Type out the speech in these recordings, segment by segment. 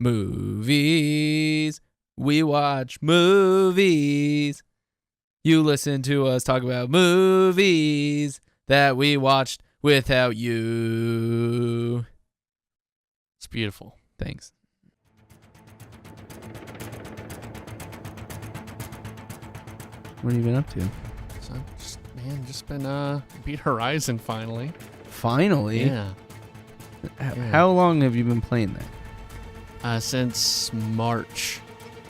movies. We watch movies. You listen to us talk about movies that we watched without you. It's beautiful. Thanks. What have you been up to? So just been beat Horizon finally. Finally? Yeah. How long have you been playing that? Since March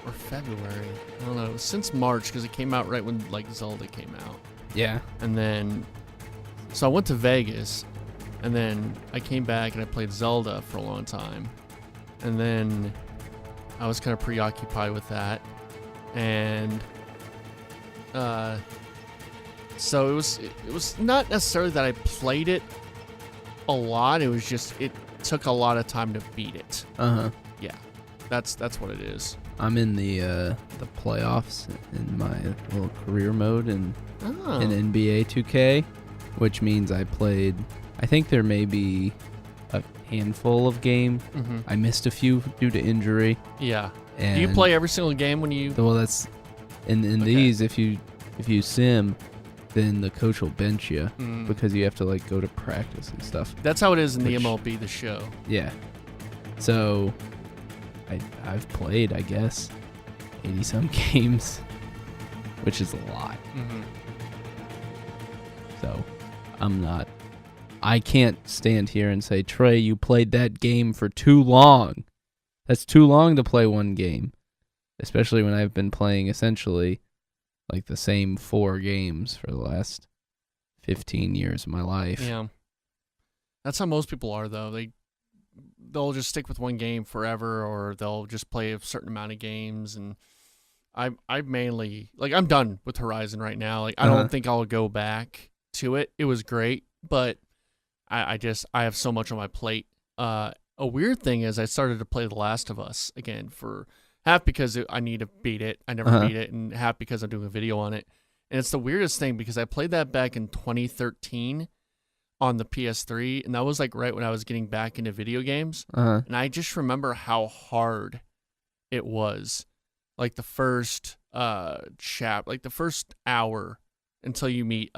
or February. I don't know. Since March, because it came out right when Zelda came out. Yeah. And then, so I went to Vegas, and then I came back and I played Zelda for a long time, and then I was kind of preoccupied with that, and so it was not necessarily that I played it a lot. It was just it took a lot of time to beat it. Yeah, that's what it is. I'm in the playoffs in my little career mode in NBA 2K, which means I played. I think there may be a handful of games. Mm-hmm. I missed a few due to injury. Yeah. And do you play every single game when you? Well, that's in these. If you sim, then the coach will bench you because you have to go to practice and stuff. That's how it is in the MLB, the show. Yeah. So I've played, I guess, 80-some games, which is a lot. Mm-hmm. So I can't stand here and say, Trey, you played that game for too long. That's too long to play one game, especially when I've been playing essentially the same 4 games for the last 15 years of my life. Yeah. That's how most people are, though. They'll just stick with one game forever, or they'll just play a certain amount of games. And I mainly I'm done with Horizon right now. I don't think I'll go back to it. It was great, but I have so much on my plate. A weird thing is I started to play The Last of Us again, for half because I need to beat it. I never beat it, and half because I'm doing a video on it. And it's the weirdest thing because I played that back in 2013 on the PS3, and that was right when I was getting back into video games. And I just remember how hard it was. The first the first hour until you meet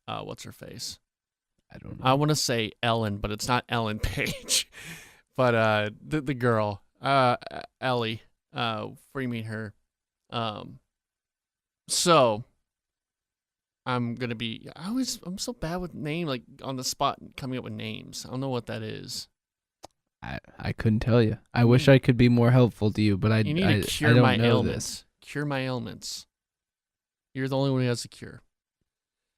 what's her face? I don't know. I want to say Ellen, but it's not Ellen Page. But the girl, Ellie, before you meet her. So I'm gonna be. I'm so bad with name, on the spot, coming up with names. I don't know what that is. I couldn't tell you. I wish I could be more helpful to you, but I you need to cure I don't my know ailments. This. Cure my ailments. You're the only one who has a cure.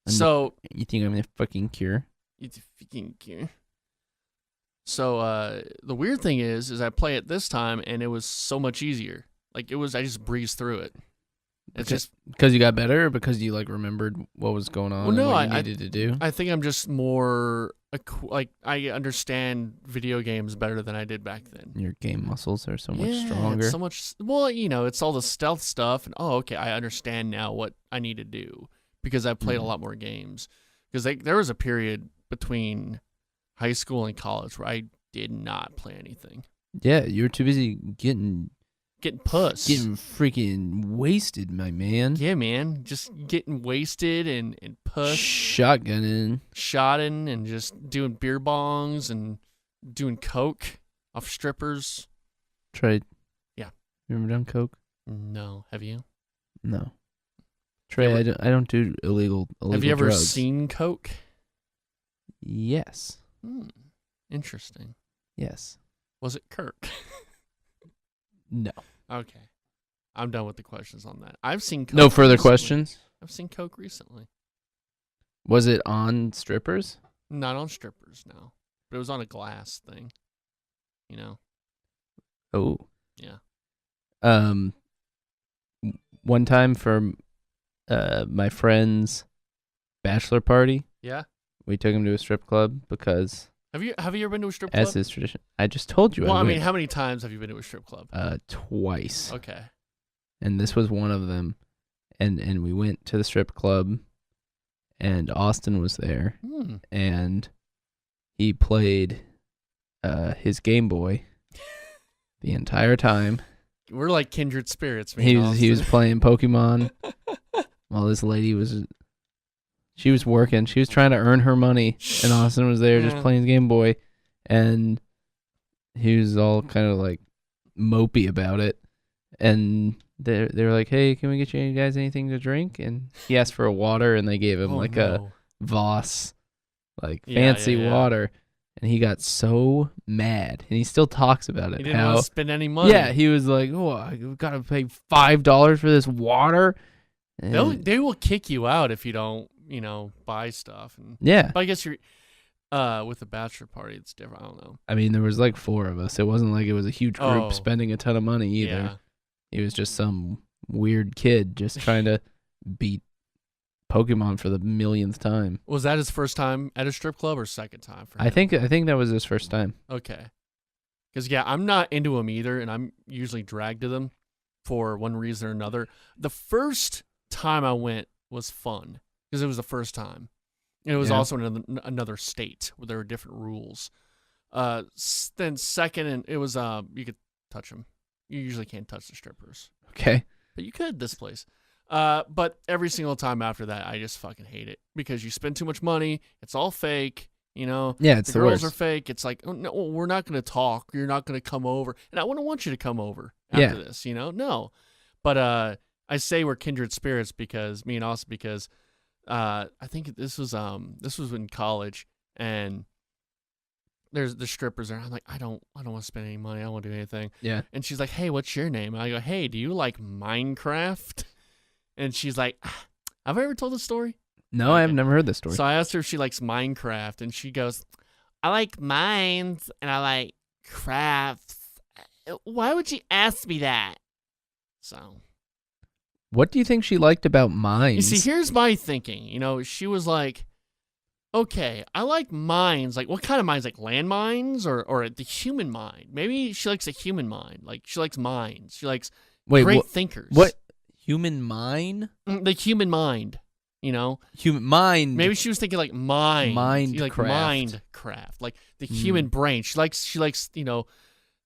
You think I'm gonna fucking cure? It's a fucking cure. So the weird thing is I play it this time, and it was so much easier. I just breezed through it. It's just because you got better, or because you remembered what was going on and what you needed to do. I think I'm just more I understand video games better than I did back then. Your game muscles are so much stronger. It's so much. Well, it's all the stealth stuff, and okay, I understand now what I need to do because I played a lot more games. Because there was a period between high school and college where I did not play anything. Yeah, you were too busy getting puss. Getting freaking wasted, my man. Yeah, man. Just getting wasted and puss. Shotgunning, and just doing beer bongs and doing coke off strippers. Trey. Yeah. You ever done coke? No. Have you? No. Trey, I don't do illegal drugs. Have you ever seen coke? Yes. Interesting. Yes. Was it Kirk? No. Okay. I'm done with the questions on that. I've seen coke No further recently. questions? I've seen coke recently. Was it on strippers? Not on strippers, no. But it was on a glass thing. Oh. Yeah. One time for my friend's bachelor party. Yeah. We took him to a strip club because Have you ever been to a strip club? as is tradition. I just told you. Well, I went. how many times have you been to a strip club? Twice. Okay. And this was one of them. And we went to the strip club, and Austin was there, and he played his Game Boy the entire time. We're like kindred spirits, man. He was playing Pokemon while this lady was working. She was trying to earn her money, and Austin was there just playing his Game Boy, and he was all kind of like mopey about it. And they were like, "Hey, can we get you guys anything to drink?" And he asked for a water, and they gave him a Voss, like fancy water. And he got so mad, and he still talks about it. He didn't want to spend any money. Yeah, he was like, "Oh, I gotta pay $5 for this water." They will kick you out if you don't, buy stuff. Yeah, but I guess you're with a bachelor party, it's different. I don't know. I mean, there was like 4 of us. It wasn't like it was a huge group spending a ton of money either. Yeah. He was just some weird kid just trying to beat Pokemon for the millionth time. Was that his first time at a strip club or second time for him? I think that was his first time. Okay. Because, I'm not into them either, and I'm usually dragged to them for one reason or another. The first time I went was fun because it was the first time. And it was also in another state where there were different rules. Then second, and it was you could touch them. You usually can't touch the strippers. Okay. But you could this place. But every single time after that, I just fucking hate it because you spend too much money. It's all fake, Yeah, it's the the girls worst. are fake. It's like, oh, no, we're not going to talk. You're not going to come over, and I wouldn't want you to come over after this, No, but I say we're kindred spirits because me and Austin because I think this was in college and. There's the strippers there. I'm like, I don't want to spend any money. I don't want to do anything. Yeah. And she's like, hey, what's your name? And I go, hey, do you like Minecraft? And she's like, have I ever told this story? No, I have never heard this story. So I asked her if she likes Minecraft, and she goes, I like mines, and I like crafts. Why would you ask me that? So. What do you think she liked about mines? You see, here's my thinking. She was like, okay, I like mines. Like, what kind of mines? Like landmines or the human mind? Maybe she likes a human mind. Like, she likes minds. She likes great thinkers. What? Human mind? The human mind, Human mind. Maybe she was thinking like mind. Minecraft. Minecraft. Like the human brain. She likes,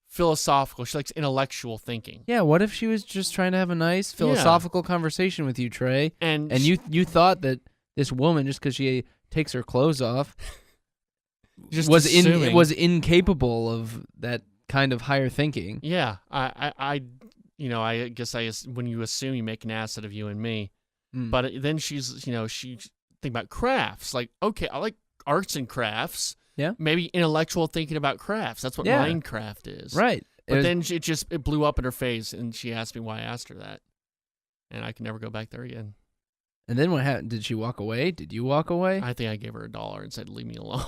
philosophical. She likes intellectual thinking. Yeah, what if she was just trying to have a nice philosophical conversation with you, Trey? And you thought that this woman, just because she takes her clothes off, was incapable of that kind of higher thinking. Yeah, I guess when you assume you make an ass out of you and me, but then she's she think about crafts. Like, okay, I like arts and crafts. Yeah, maybe intellectual thinking about crafts. That's what Minecraft is. Right. But then it blew up in her face, and she asked me why I asked her that, and I can never go back there again. And then what happened? Did she walk away? Did you walk away? I think I gave her $1 and said, leave me alone.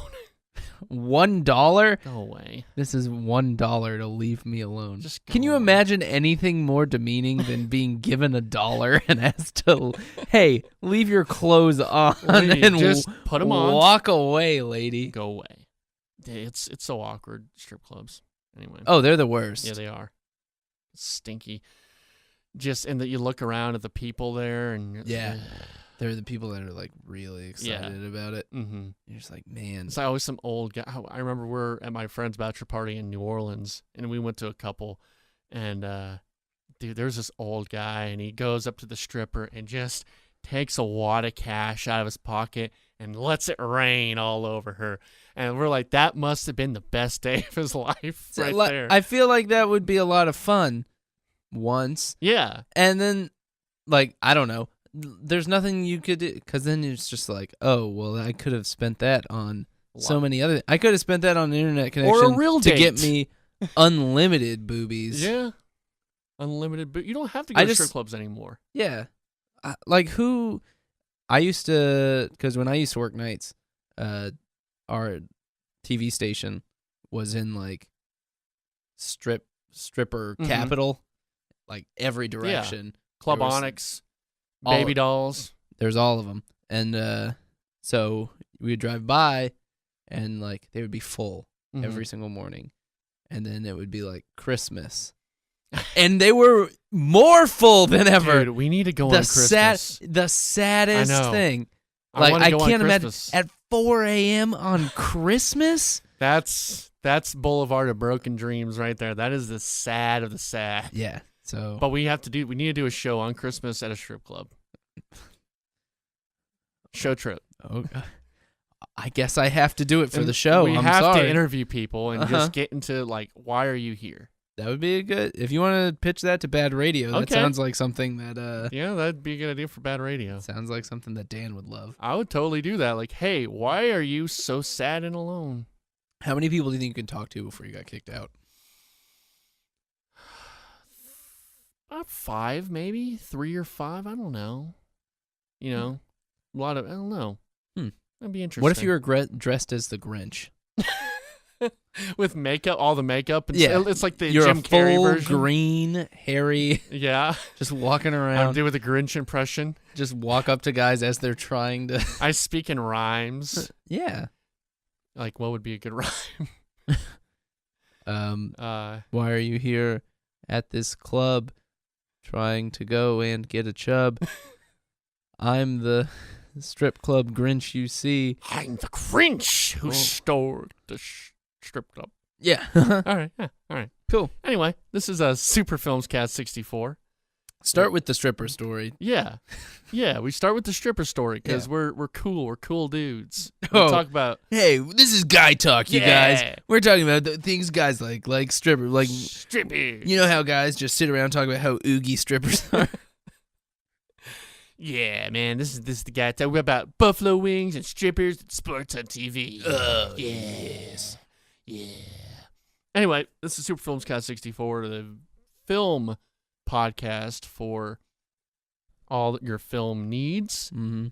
$1? Go away. This is $1 to leave me alone. Just Can you imagine anything more demeaning than being given $1 and asked to, hey, leave your clothes on and just put them on. Walk away, lady. Go away. It's so awkward, strip clubs. Anyway. Oh, they're the worst. Yeah, they are. It's stinky. And that you look around at the people there and they're the people that are like really excited about it. Mm-hmm. You're just like, man. It's always some old guy. I remember we're at my friend's bachelor party in New Orleans, and we went to a couple, and dude, there's this old guy, and he goes up to the stripper and just takes a wad of cash out of his pocket and lets it rain all over her. And we're like, that must have been the best day of his life there. I feel like that would be a lot of fun. Once. Yeah. And then, like, I don't know. There's nothing you could do. Because then it's just like, oh, well, I could have spent that on so many other... I could have spent that on an internet connection or a real date to get me unlimited boobies. Yeah. Unlimited boobies. You don't have to go to strip clubs anymore. Yeah. Like, who... I used to... Because when I used to work nights, our TV station was in, like, stripper capital. Like every direction. Yeah. Club Onyx, Baby Dolls. There's all of them. And so we would drive by and like they would be full every single morning. And then it would be like Christmas. And they were more full than ever. Dude, we need to go on Christmas. The saddest thing. I can't imagine at 4 a.m. on Christmas. That's Boulevard of Broken Dreams right there. That is the sad of the sad. Yeah. So, but we need to do a show on Christmas at a strip club. Show trip. Oh, I guess I have to do it for the show. We I'm have sorry. to interview people and just get into like, why are you here? That would be a good. If you want to pitch that to Bad Radio, that sounds like something that. Yeah, that'd be a good idea for Bad Radio. Sounds like something that Dan would love. I would totally do that. Like, hey, why are you so sad and alone? How many people do you think you could talk to before you got kicked out? About 5, maybe 3 or 5. I don't know. You know, a lot of I don't know. That'd be interesting. What if you were dressed as the Grinch? With makeup, all the makeup? And yeah. It's like the You're Jim a full Carrey version. green, hairy. Yeah. Just walking I around. do with a Grinch impression. Just walk up to guys as they're trying to. I speak in rhymes. Yeah. Like, what would be a good rhyme? Why are you here at this club trying to go and get a chub? I'm the strip club Grinch you see. I'm the Grinch who stole the strip club. Yeah. All right. Yeah. All right. Cool. Anyway, this is a Super FilmsCast 64. Start with the stripper story. Yeah. Yeah, we start with the stripper story because we're cool. We're cool dudes. We talk about... Hey, this is guy talk, you guys. We're talking about the things guys like stripper, like... Strippers. You know how guys just sit around talking about how oogie strippers are? Yeah, man, this is the guy talking about buffalo wings and strippers and sports on TV. Oh, yes. Yeah. Anyway, this is Super FilmsCast 64, the film podcast for all your film needs. Mm-hmm.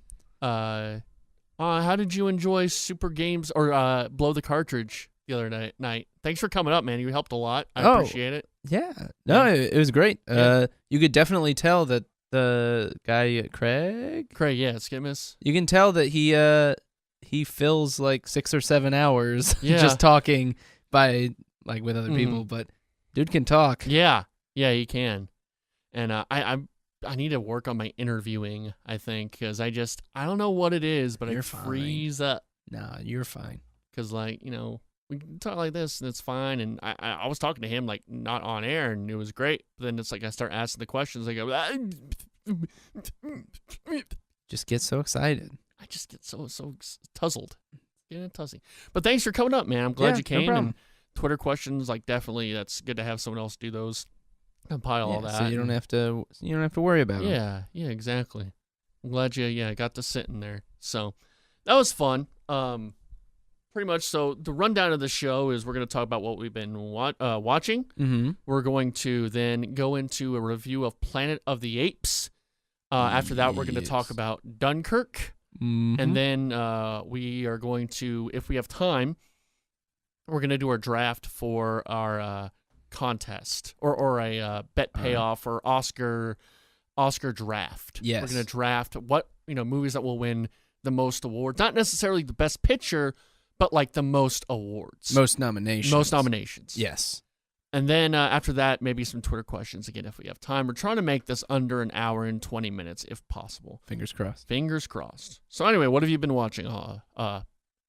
How did you enjoy Super Games or Blow the Cartridge the other night? Thanks for coming up, man. You helped a lot. I appreciate it. Yeah. No, it was great. You could definitely tell that the guy Craig, yeah, Skidmas. You can tell that he fills like 6 or 7 hours Yeah. just talking with other people, but dude can talk. Yeah, he can. And I need to work on my interviewing, I think, because I don't know what it is, but I freeze up. Nah, you're fine. Because, we can talk like this, and it's fine. And I was talking to him, not on air, and it was great. But then it's like I start asking the questions. I go, just get so excited. I just get so tuzzled. Getting tuzzing. But thanks for coming up, man. I'm glad you came. No and Twitter questions, definitely, that's good to have someone else do those. Compile all that. So you don't have to worry about it. Yeah, exactly. I'm glad you got to sit in there. So that was fun. Pretty much. So the rundown of the show is we're going to talk about what we've been watching. Mm-hmm. We're going to then go into a review of Planet of the Apes. After that, we're going to talk about Dunkirk. Mm-hmm. And then we are going to, if we have time, we're going to do our draft for our contest or a bet payoff or Oscar draft. Yes. We're going to draft what movies that will win the most awards. Not necessarily the best picture, but the most awards. Most nominations. Yes. And then after that, maybe some Twitter questions again if we have time. We're trying to make this under an hour and 20 minutes if possible. Fingers crossed. Fingers crossed. So anyway, what have you been watching,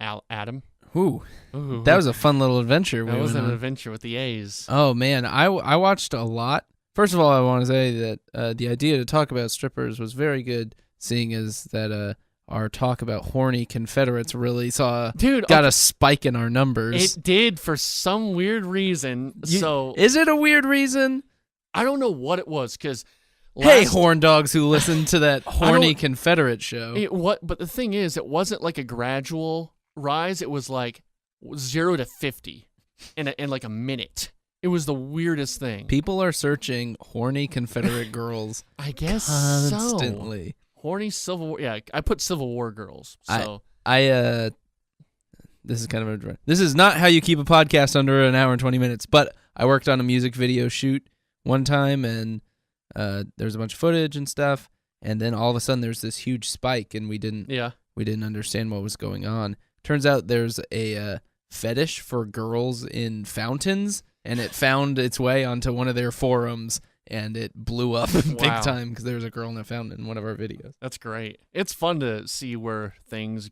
Adam? Ooh, that was a fun little adventure. That was an adventure with the A's. Oh, man. I watched a lot. First of all, I want to say that the idea to talk about strippers was very good, seeing as that our talk about horny Confederates really got a spike in our numbers. It did for some weird reason. Is it a weird reason? I don't know what it was, because hey, horn dogs who listen to that horny Confederate show. But the thing is, it wasn't like a gradual rise. It was 0 to 50 in a minute. It was the weirdest thing. People are searching horny Confederate girls. I guess constantly. So. Horny Civil War. Yeah, I put Civil War girls. So this is kind of this is not how you keep a podcast under an hour and 20 minutes. But I worked on a music video shoot one time, and there's a bunch of footage and stuff, and then all of a sudden there's this huge spike, and we didn't understand what was going on. Turns out there's a fetish for girls in fountains, and it found its way onto one of their forums, and it blew up big time because there was a girl in a fountain in one of our videos. That's great. It's fun to see where things,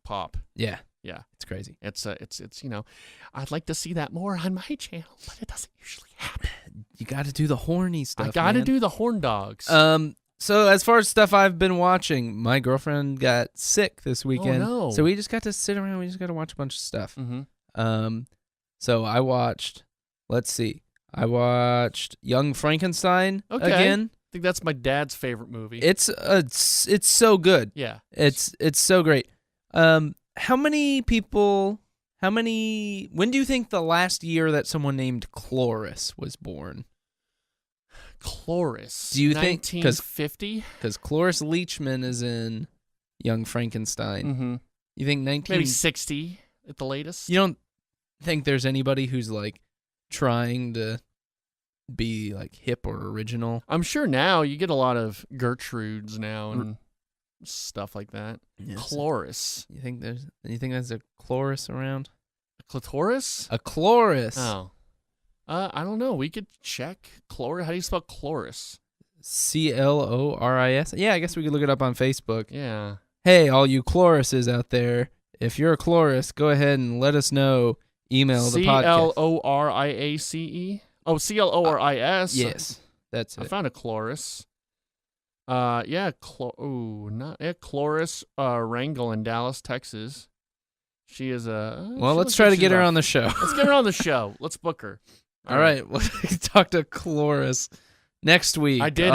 pop. Yeah. Yeah. It's crazy. It's I'd like to see that more on my channel, but it doesn't usually happen. You got to do the horny stuff. I got to man. do the horn dogs. So as far as stuff I've been watching, my girlfriend got sick this weekend. Oh, no. So we just got to sit around. We just got to watch a bunch of stuff. Mm-hmm. So I watched. Let's see. I watched Young Frankenstein again. I think that's my dad's favorite movie. It's so good. Yeah. It's so great. How many people? When do you think the last year that someone named Cloris was born? Cloris. Do you think 1950? Because Cloris Leachman is in Young Frankenstein. Mm-hmm. You think Maybe 60 at the latest? You don't think there's anybody who's like trying to be like hip or original? I'm sure now you get a lot of Gertrudes now and stuff like that. Yes. Chloris. You think there's a Chloris around? A clitoris? A Chloris. Oh. I don't know. We could check. Chloris. How do you spell chloris? Cloris. Yeah, I guess we could look it up on Facebook. Yeah. Hey, all you Chlorises out there, if you're a Chloris, go ahead and let us know. Email the podcast. Cloriace? Oh, Cloris. Yes, that's it. I found a Chloris. Yeah, Chloris Rangel in Dallas, Texas. She is a... Well, let's try to get her on the show. Let's get her on the show. Let's book her. All right. We'll talk to Chloris next week. I did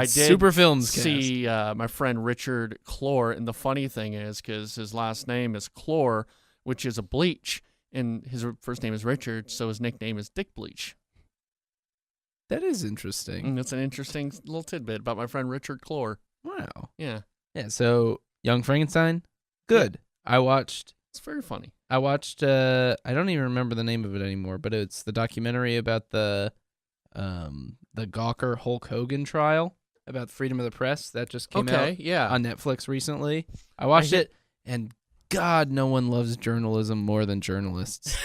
Super FilmsCast. See my friend Richard Clore, and the funny thing is, because his last name is Clore, which is a bleach, and his first name is Richard, so his nickname is Dick Bleach. That is interesting. And that's an interesting little tidbit about my friend Richard Clore. Wow. Yeah. Yeah, so Young Frankenstein, good. Yeah. It's very funny. I watched, I don't even remember the name of it anymore, but it's the documentary about the Gawker Hulk Hogan trial about freedom of the press that just came out on Netflix recently. I watched it, and God, no one loves journalism more than journalists.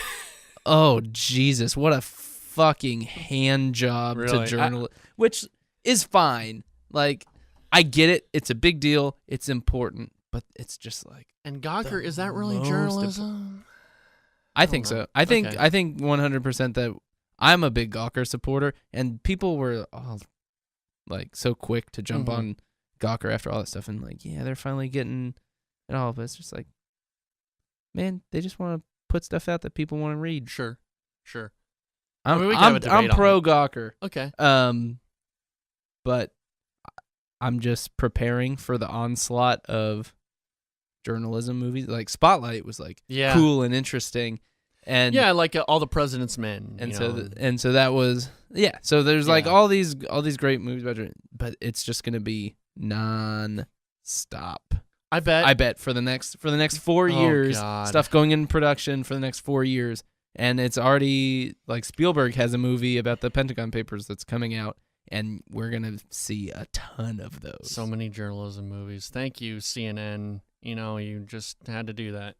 Oh, Jesus, what a fucking hand job to journalists, which is fine. Like, I get it. It's a big deal. It's important, but it's just like... And Gawker, is that really journalism? I think so. I think 100% that I'm a big Gawker supporter, and people were all like so quick to jump on Gawker after all that stuff, and like, yeah, they're finally getting it all, but it's just like, man, they just want to put stuff out that people want to read. Sure. I'm pro Gawker. Okay. But I'm just preparing for the onslaught of journalism movies. Like Spotlight was like cool and interesting, and like All the President's Men, and so that was So there's like all these great movies about it, but it's just gonna be non-stop. I bet for the next 4 years, stuff going in production for the next 4 years, and it's already like Spielberg has a movie about the Pentagon Papers that's coming out. And we're going to see a ton of those. So many journalism movies. Thank you, CNN. You just had to do that.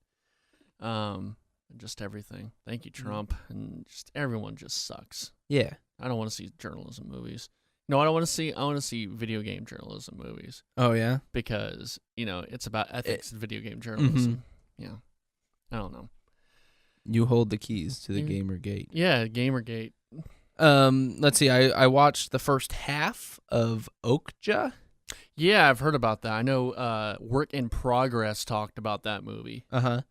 Just everything. Thank you, Trump. And just everyone just sucks. Yeah. I don't want to see journalism movies. No, I want to see video game journalism movies. Oh, yeah? Because, it's about ethics in video game journalism. Yeah. I don't know. You hold the keys to the Gamergate. Yeah, Gamergate. Let's see. I watched the first half of Okja. Yeah, I've heard about that. I know Work in Progress talked about that movie. Yeah.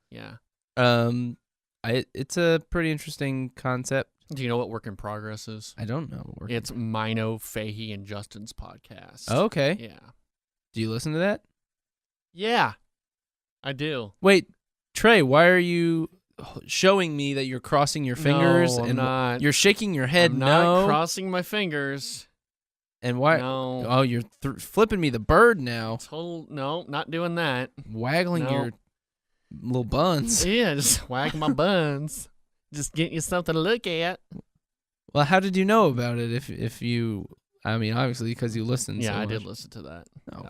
It's a pretty interesting concept. Do you know what Work in Progress is? I don't know. It's Mino, Fahey, and Justin's podcast. Oh, okay. Yeah. Do you listen to that? Yeah, I do. Wait, Trey, why are you showing me that you're crossing your fingers? No, I'm and not. You're shaking your head. I'm not crossing my fingers. And why? No. Oh, you're flipping me the bird now. No, not doing that. Waggling your little buns. Yeah, just wagging my buns. Just getting you something to look at. Well, how did you know about it? If you, I mean, obviously because you listened. Yeah, so I much. did listen to that. Oh.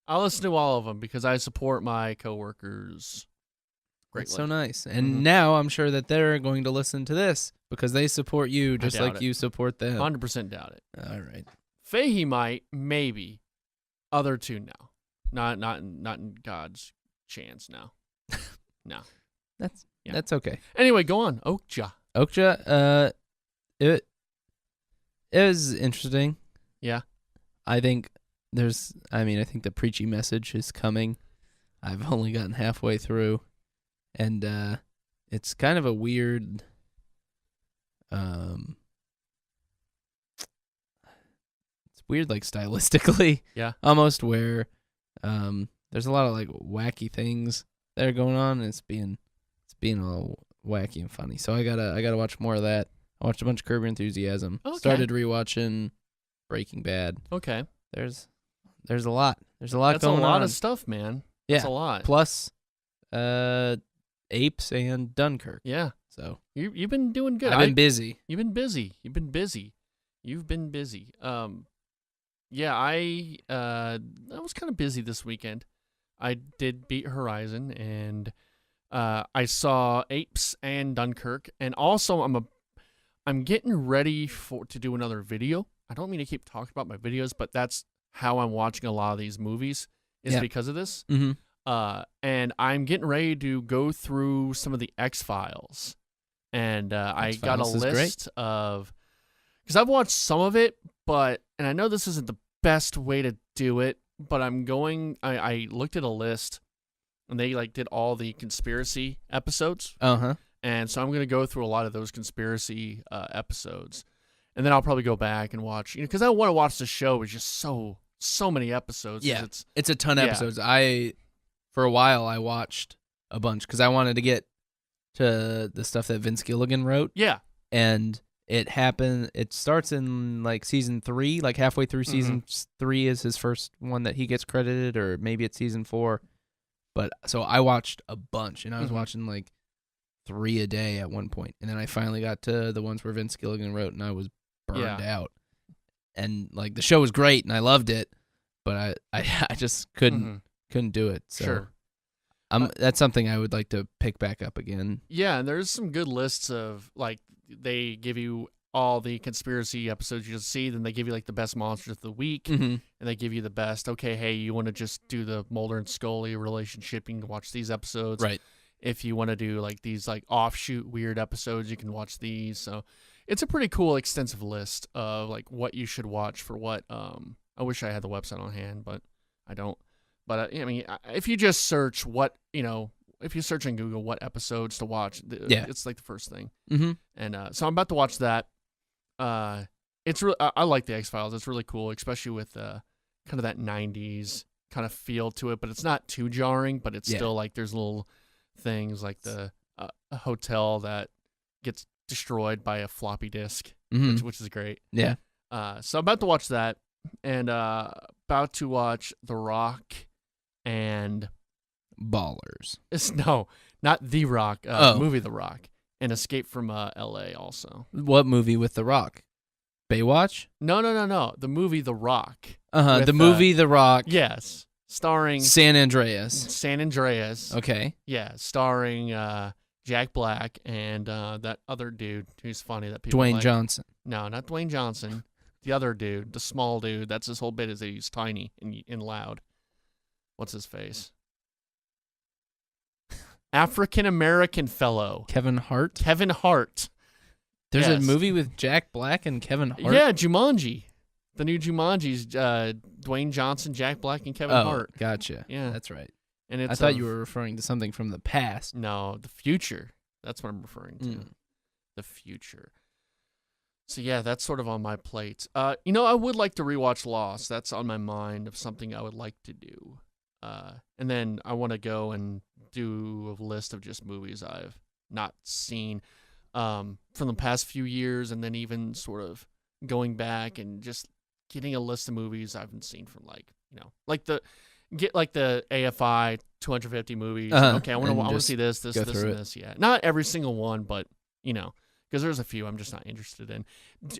I listen to all of them because I support my coworkers. That's so nice. And now I'm sure that they're going to listen to this because they support you just like you support them. 100% doubt it. All right. Fahey might, maybe. Other two, no. Not in God's chance, no. No. That's okay. Anyway, go on. Okja. It was interesting. Yeah. I think the preachy message is coming. I've only gotten halfway through, and it's kind of a weird. It's weird, like stylistically. Yeah. Almost where, there's a lot of like wacky things that are going on, and it's being all wacky and funny. So I gotta watch more of that. I watched a bunch of Curb Your Enthusiasm. Okay. Started rewatching Breaking Bad. Okay. There's a lot. There's a lot That's going on. a lot of stuff, man. Yeah. That's a lot. Plus, Apes and Dunkirk. Yeah. So you've been doing good. I've been busy. You've been busy. Yeah, I was kind of busy this weekend. I did beat Horizon, and I saw Apes and Dunkirk, and also I'm getting ready to do another video. I don't mean to keep talking about my videos, but that's how I'm watching a lot of these movies is because of this. Mm-hmm. And I'm getting ready to go through some of the X-Files, and I got a list of, because I've watched some of it, and I know this isn't the best way to do it, but I looked at a list, and they like did all the conspiracy episodes. And so I'm going to go through a lot of those conspiracy episodes. And then I'll probably go back and watch, because I want to watch the show. It's just so many episodes. Yeah, it's a ton of episodes. For a while, I watched a bunch because I wanted to get to the stuff that Vince Gilligan wrote. Yeah. And it happened. It starts in like season 3, like halfway through season 3 is his first one that he gets credited, or maybe it's season 4. But so I watched a bunch, and I was watching like 3 a day at one point, and then I finally got to the ones where Vince Gilligan wrote, and I was burned out. And like the show was great, and I loved it, but I just couldn't do it. So sure. That's something I would like to pick back up again. Yeah, and there's some good lists of, like, they give you all the conspiracy episodes you just see, then they give you like the best monsters of the week, and they give you the best, okay, hey, you want to just do the Mulder and Scully relationship, you can watch these episodes. Right. If you want to do like these like offshoot weird episodes, you can watch these. So it's a pretty cool extensive list of like what you should watch for what. I wish I had the website on hand, but I don't. But I mean, if you just search if you search on Google what episodes to watch, it's like the first thing. And so I'm about to watch that. It's really, I like the X-Files. It's really cool, especially with kind of that 90s kind of feel to it, but it's not too jarring, but it's still like there's little things like the a hotel that gets destroyed by a floppy disk, which is great. Yeah. So I'm about to watch that, and about to watch The Rock and Ballers. No, not The Rock. Movie The Rock and Escape from L.A. also. What movie with The Rock? Baywatch? No. The movie The Rock. The movie The Rock. Yes. Starring San Andreas. Okay. Yeah, starring Jack Black and that other dude who's funny that people Dwayne like. Johnson. No, not Dwayne Johnson. The other dude, the small dude. That's his whole bit, is that he's tiny and loud. What's his face? African-American fellow. Kevin Hart? Kevin Hart. There's a movie with Jack Black and Kevin Hart? Yeah, Jumanji. The new Jumanji's Dwayne Johnson, Jack Black, and Kevin Hart. Gotcha. Yeah. That's right. And it's I thought you were referring to something from the past. No, the future. That's what I'm referring to. The future. So yeah, that's sort of on my plate. I would like to rewatch Lost. That's on my mind of something I would like to do. And then I want to go and do a list of just movies I've not seen from the past few years, and then even sort of going back and just getting a list of movies I haven't seen from the AFI 250 movies. Okay, I want to see this, and this. Yeah, not every single one, but because there's a few I'm just not interested in.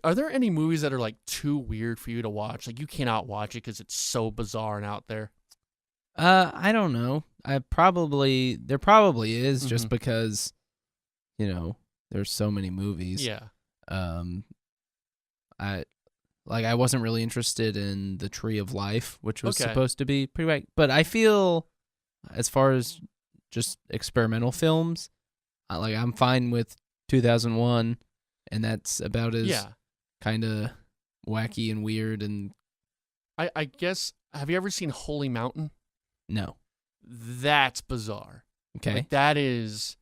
Are there any movies that are like too weird for you to watch? Like you cannot watch it because it's so bizarre and out there? I don't know. There probably is, just because, there's so many movies. Yeah. I wasn't really interested in The Tree of Life, which was supposed to be pretty right. But I feel, as far as just experimental films, I'm fine with 2001, and that's about as kind of wacky and weird. And I guess, have you ever seen Holy Mountain? no. That's bizarre. Okay. Like, that is,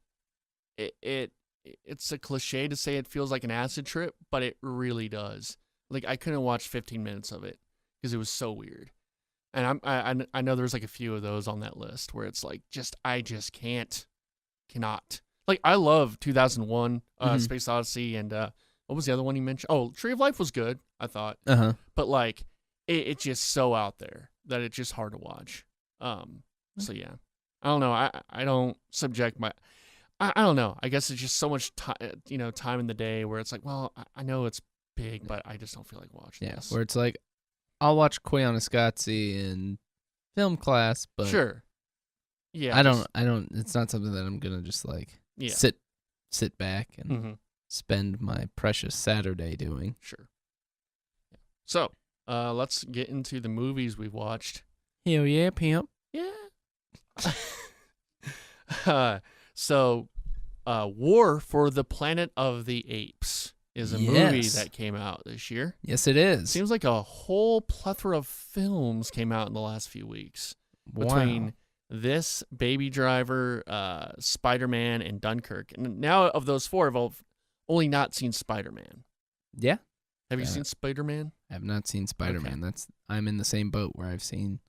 it's a cliche to say it feels like an acid trip, but it really does. Like, I couldn't watch 15 minutes of it because it was so weird. And I know there's like a few of those on that list where it's like, I just cannot. Like, I love 2001, Space Odyssey, and what was the other one you mentioned? Oh, Tree of Life was good, I thought. But like, it's just so out there that it's just hard to watch. So yeah, I don't know. I don't subject my. I don't know. I guess it's just so much time in the day where it's like, well, I know it's big, but I just don't feel like watching this. Where it's like, I'll watch Koyaanisqatsi in film class, but sure. Yeah. I don't. It's not something that I'm gonna just like sit back and spend my precious Saturday doing. Sure. Yeah. So, let's get into the movies we've watched. Hell yeah, pimp. Yeah. War for the Planet of the Apes is a movie that came out this year. Yes, it is. Seems like a whole plethora of films came out in the last few weeks. Between this, Baby Driver, Spider-Man, and Dunkirk. And now of those four, I've only not seen Spider-Man. Yeah. Have you seen Spider-Man? I have not seen Spider-Man. Okay. I'm in the same boat where I've seen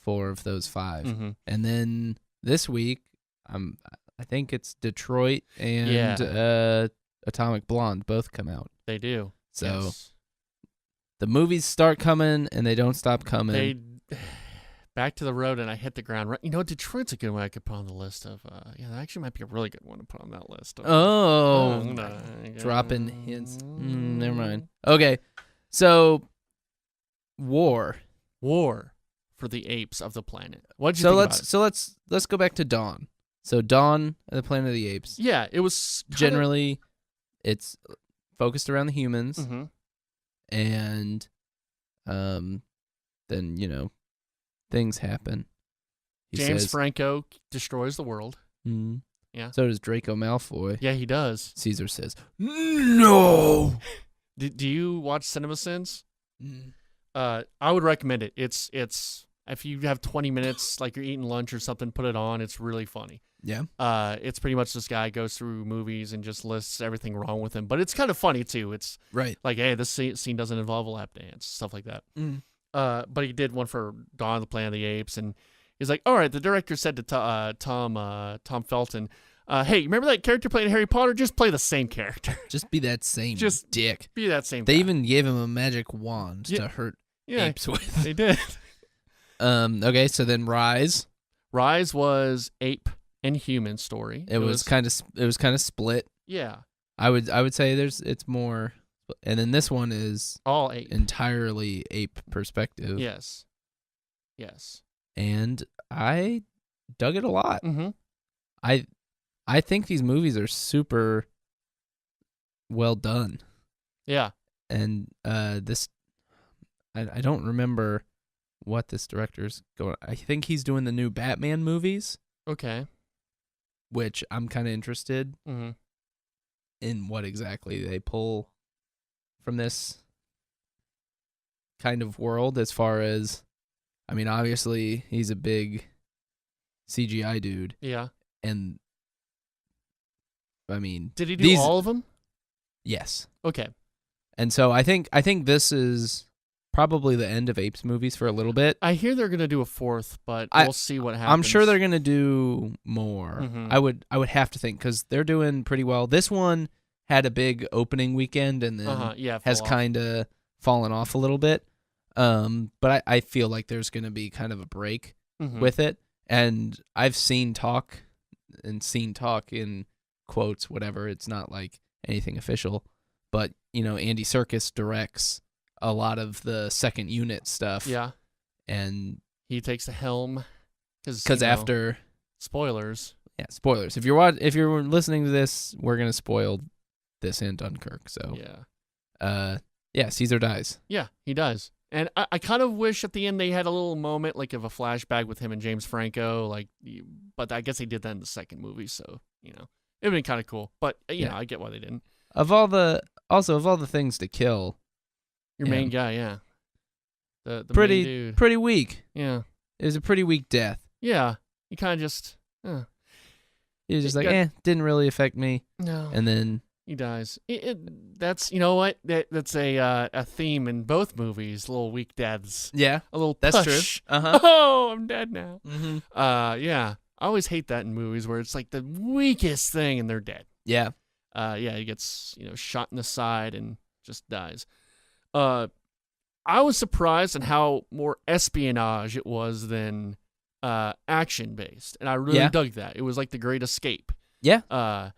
4 of those 5. And then this week, I think it's Detroit and Atomic Blonde both come out. They do. So the movies start coming and they don't stop coming. Back to the road and I hit the ground. You know, Detroit's a good one I could put on the list of. That actually might be a really good one to put on that list. Dropping hints. Never mind. Okay, so War for the Apes of the Planet. What'd you think about it? So let's go back to Dawn. So Dawn of the Planet of the Apes. Yeah, it was generally it's focused around the humans, and then things happen. James Franco destroys the world. Yeah. So does Draco Malfoy. Yeah, he does. Caesar says, "No." Do you watch CinemaSins? I would recommend it. It's if you have 20 minutes, like you're eating lunch or something, put it on. It's really funny. Yeah. It's pretty much this guy goes through movies and just lists everything wrong with him, but it's kind of funny too. It's like, hey, this scene doesn't involve a lap dance, stuff like that. But he did one for Dawn of the Planet of the Apes, and he's like, all right, the director said to Tom Felton, hey, remember that character playing Harry Potter? Just play the same character. Just be that same dick. Be that same They guy. even gave him a magic wand to hurt apes with. They did. Okay, so then Rise. Rise was ape and human story. It was kind of split. Yeah. I would say it's more, and then this one is all ape. Entirely ape perspective. Yes. And I dug it a lot. I think these movies are super well done. Yeah. And this, I don't remember what this director's going. I think he's doing the new Batman movies. Okay. Which I'm kind of interested in what exactly they pull from this kind of world, as far as, I mean, obviously he's a big CGI dude. Yeah. And I mean, did he do all of them? Yes. Okay. And so I think this is probably the end of Apes movies for a little bit. I hear they're going to do a 4th, but we'll see what happens. I'm sure they're going to do more. I would have to think, because they're doing pretty well. This one had a big opening weekend and then has kind of fallen off a little bit. But I feel like there's going to be kind of a break with it. And I've seen talk in quotes, whatever. It's not like anything official. But, Andy Serkis directs a lot of the second unit stuff. Yeah. And he takes the helm. Because after... Spoilers. Yeah, spoilers. If you're listening to this, we're going to spoil this and Dunkirk. So, yeah, Caesar dies. Yeah, he does. And I kind of wish at the end they had a little moment like of a flashback with him and James Franco, but I guess they did that in the second movie, so it'd been kind of cool. But you know, I get why they didn't. Of all the things to kill, your main guy, yeah, the pretty main dude. pretty weak. Yeah, it was a pretty weak death. Yeah, he kind of just. He was just didn't really affect me. No, and then he dies. That's what that's a theme in both movies. Little weak deaths. Yeah, a little that's push. true. Uh-huh. Oh, I'm dead now. Mm-hmm. Yeah, I always hate that in movies where it's like the weakest thing and they're dead. Yeah. He gets shot in the side and just dies. I was surprised at how more espionage it was than action based, and I really dug that. It was like The Great Escape. Yeah.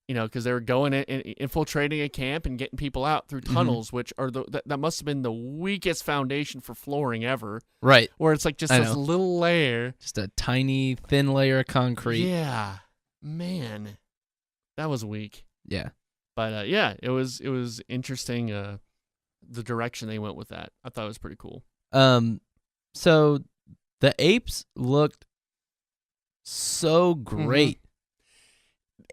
Because they were going in, infiltrating a camp and getting people out through tunnels, which are that must have been the weakest foundation for flooring ever. Right. Where it's like just this little layer, just a tiny thin layer of concrete. Yeah, man, that was weak. Yeah. But it was interesting. The direction they went with that, I thought it was pretty cool. So the apes looked so great.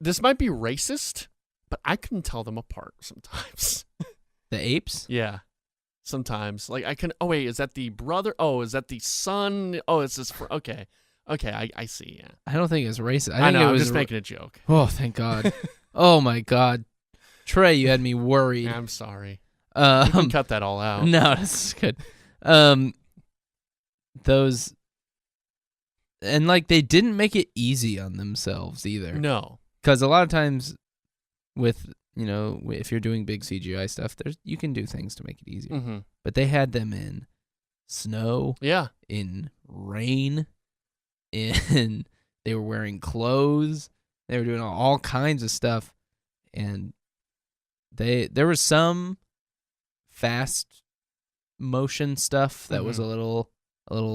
This might be racist, but I couldn't tell them apart sometimes. The apes? Yeah. Sometimes. Like I can. Oh wait, is that the brother? Oh, is that the son? Oh, it's this. Okay. I see. Yeah. I don't think it's racist. I know. I'm just making a joke. Oh, thank God. Oh my God, Trey, you had me worried. I'm sorry. You can cut that all out. No, that's good. Those, and like they didn't make it easy on themselves either. No, because a lot of times with if you're doing big CGI stuff, you can do things to make it easier. Mm-hmm. But they had them in snow. Yeah. In rain. In they were wearing clothes. They were doing all kinds of stuff, and there was some fast motion stuff that was a little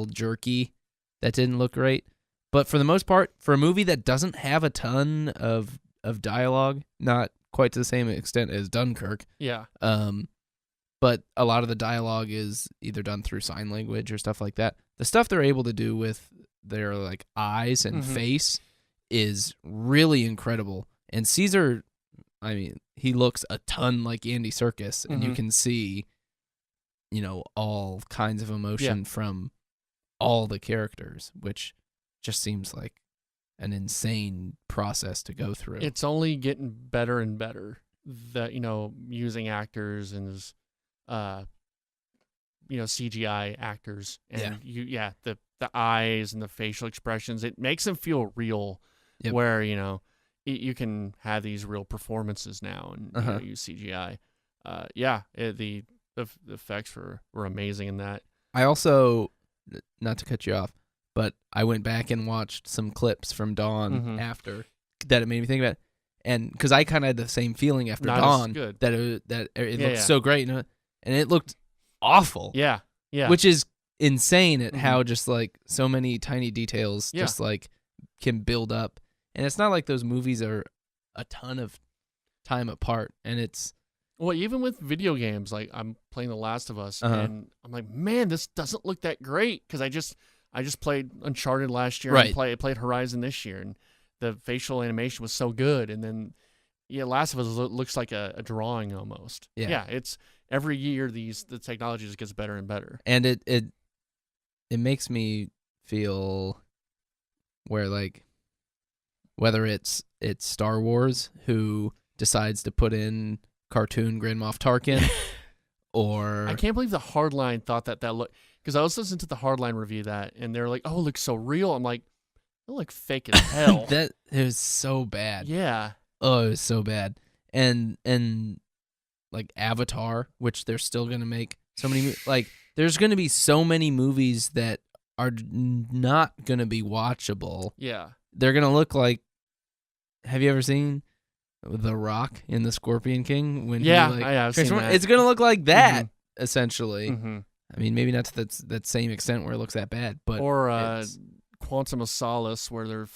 jerky, that didn't look great. But for the most part, for a movie that doesn't have a ton of dialogue, not quite to the same extent as Dunkirk. Yeah. But a lot of the dialogue is either done through sign language or stuff like that. The stuff they're able to do with their like eyes and face is really incredible. And Caesar, I mean, he looks a ton like Andy Serkis, and you can see, all kinds of emotion from all the characters, which just seems like an insane process to go through. It's only getting better and better that, using actors and CGI actors and the eyes and the facial expressions, it makes them feel real. Yep. Where you can have these real performances now and use CGI. The effects were amazing in that. I also, not to cut you off, but I went back and watched some clips from Dawn after that. It made me think about it. And because I kind of had the same feeling after Dawn, that it looked so great, and it looked awful. Yeah. Which is insane at how just like so many tiny details just like can build up. And it's not like those movies are a ton of time apart. And it's even with video games, like I'm playing The Last of Us, and I'm like, man, this doesn't look that great because I just played Uncharted last year, and I played Horizon this year, and the facial animation was so good. And then Last of Us looks like a drawing almost. Yeah, it's every year the technology just gets better and better. And it makes me feel where like whether it's Star Wars who decides to put in cartoon Grand Moff Tarkin, or I can't believe the Hardline thought that looked, because I was listening to the Hardline review that, and they're like, "Oh, it looks so real." I'm like, "It look fake as hell." That it was so bad. Yeah. Oh, it was so bad. And like Avatar, which they're still gonna make so many like. There's gonna be so many movies that are not gonna be watchable. Yeah. They're gonna look like. Have you ever seen The Rock in The Scorpion King? When I've seen that. It's gonna look like that essentially. I mean, maybe not to that same extent where it looks that bad, but Quantum of Solace, where they're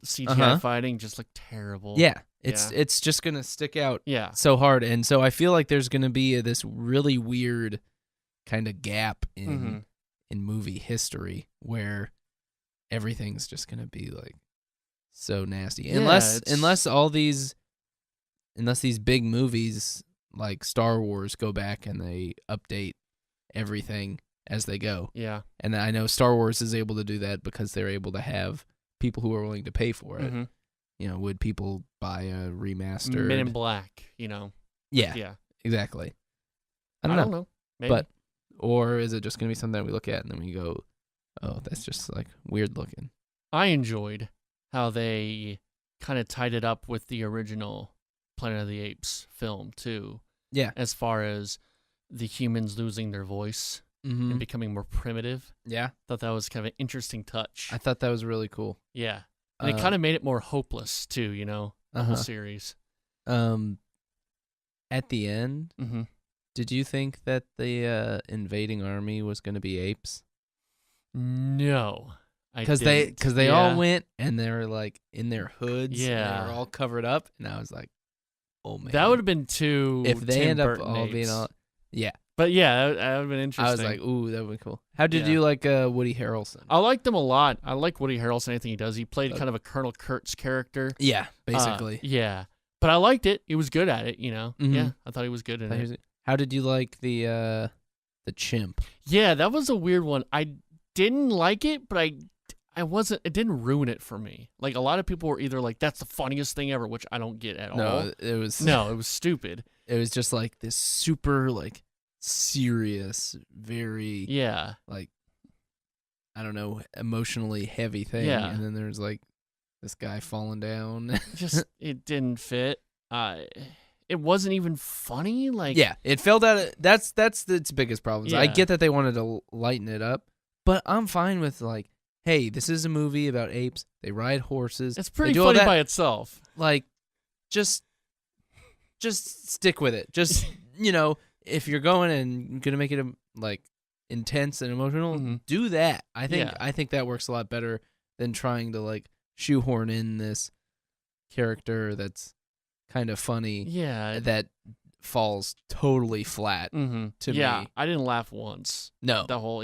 CGI fighting, just look terrible. Yeah, it's just gonna stick out so hard, and so I feel like there's gonna be this really weird kind of gap Mm-hmm. in movie history where everything's just gonna be like so nasty. Yeah, Unless these big movies like Star Wars go back and they update everything as they go. Yeah. And I know Star Wars is able to do that because they're able to have people who are willing to pay for it. Mm-hmm. You know, would people buy a remastered Men in Black, you know. Yeah. Yeah. Exactly. I I don't don't know. know. Maybe. But or is it just gonna be something that we look at and then we go, oh, that's just like weird looking. I enjoyed how they kind of tied it up with the original Planet of the Apes film too. Yeah. As far as the humans losing their voice Mm-hmm. and becoming more primitive. Yeah. Thought that was kind of an interesting touch. I thought that was really cool. Yeah. And it kind of made it more hopeless too, you know, the whole series. At the end, Mm-hmm. did you think that the invading army was going to be apes? No. Because they all went and they were like in their hoods. Yeah. And they were all covered up, and I was like, oh man, that would have been too if they Tim end up Burton all apes. being all. Yeah, But yeah, that would have been interesting. I was like, ooh, that would be cool. How did Yeah. you like Woody Harrelson? I liked him a lot. I like Woody Harrelson, anything he does. He played kind of a Colonel Kurtz character. Yeah, basically. Yeah. But I liked it. He was good at it, you know. Mhm. Yeah, I thought he was good in it. How did you like the chimp? Yeah, that was a weird one. I didn't like it, but I wasn't. It didn't ruin it for me. Like a lot of people were either like, "That's the funniest thing ever," which I don't get at all. No, it was No, it was stupid. It was just like this super like serious, very Yeah, like I don't know, emotionally heavy thing. Yeah. And then there's like this guy falling down. just it didn't fit. It wasn't even funny. Like Yeah, it felt out of that's its biggest problems. I Yeah. get that they wanted to lighten it up, but I'm fine with like, hey, this is a movie about apes. They ride horses. it's they pretty do all funny that. by itself. Like, just stick with it. Just if you're going and gonna make it like intense and emotional, Mhm. do that. I Yeah. think that works a lot better than trying to like shoehorn in this character that's kind of funny Yeah. that falls totally flat Mm-hmm. to Yeah, me. I didn't laugh once. No. The whole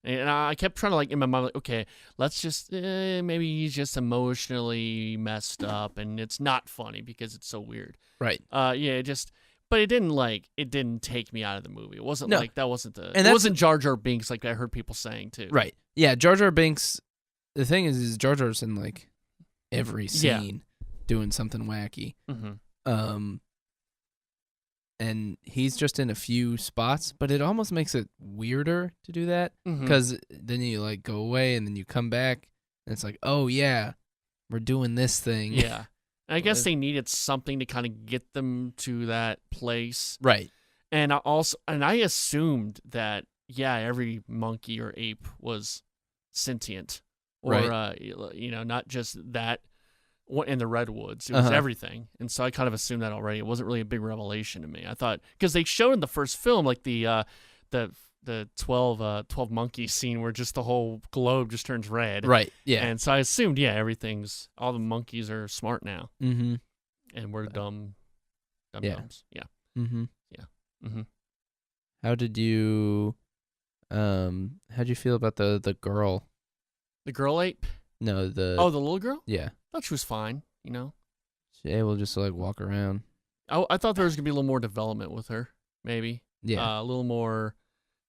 and I kept trying to like in my mind like, okay, let's just maybe he's just emotionally messed up and it's not funny because it's so weird. Right. But it didn't take me out of the movie. It wasn't No. like that wasn't And it wasn't Jar Jar Binks like I heard people saying too. Right. Yeah, Jar Jar Binks. The thing is Jar Jar's in like every Yeah. scene doing something wacky. Mm-hmm. And he's just in a few spots, but it almost makes it weirder to do that Mm-hmm. because then you like go away and then you come back and it's like, oh yeah, we're doing this thing. Yeah. And I guess Well, they needed something to kind of get them to that place. Right. And I assumed that every monkey or ape was sentient, or Right. not just that. What in the redwoods? It was Uh-huh. everything, and so I kind of assumed that already. It wasn't really a big revelation to me. I thought because they showed in the first film like the 12 monkey scene where just the whole globe just turns red, Right. Yeah. And so I assumed all the monkeys are smart now, Mm-hmm. and we're dumb Yeah. dumbs. Yeah. Mm-hmm. Yeah. Mm-hmm. How'd you feel about the girl? The girl ape. No, the Oh, the little girl. yeah. Thought she was fine, you know. She able just to like walk around. I thought there was gonna be a little more development with her, maybe. Yeah. A little more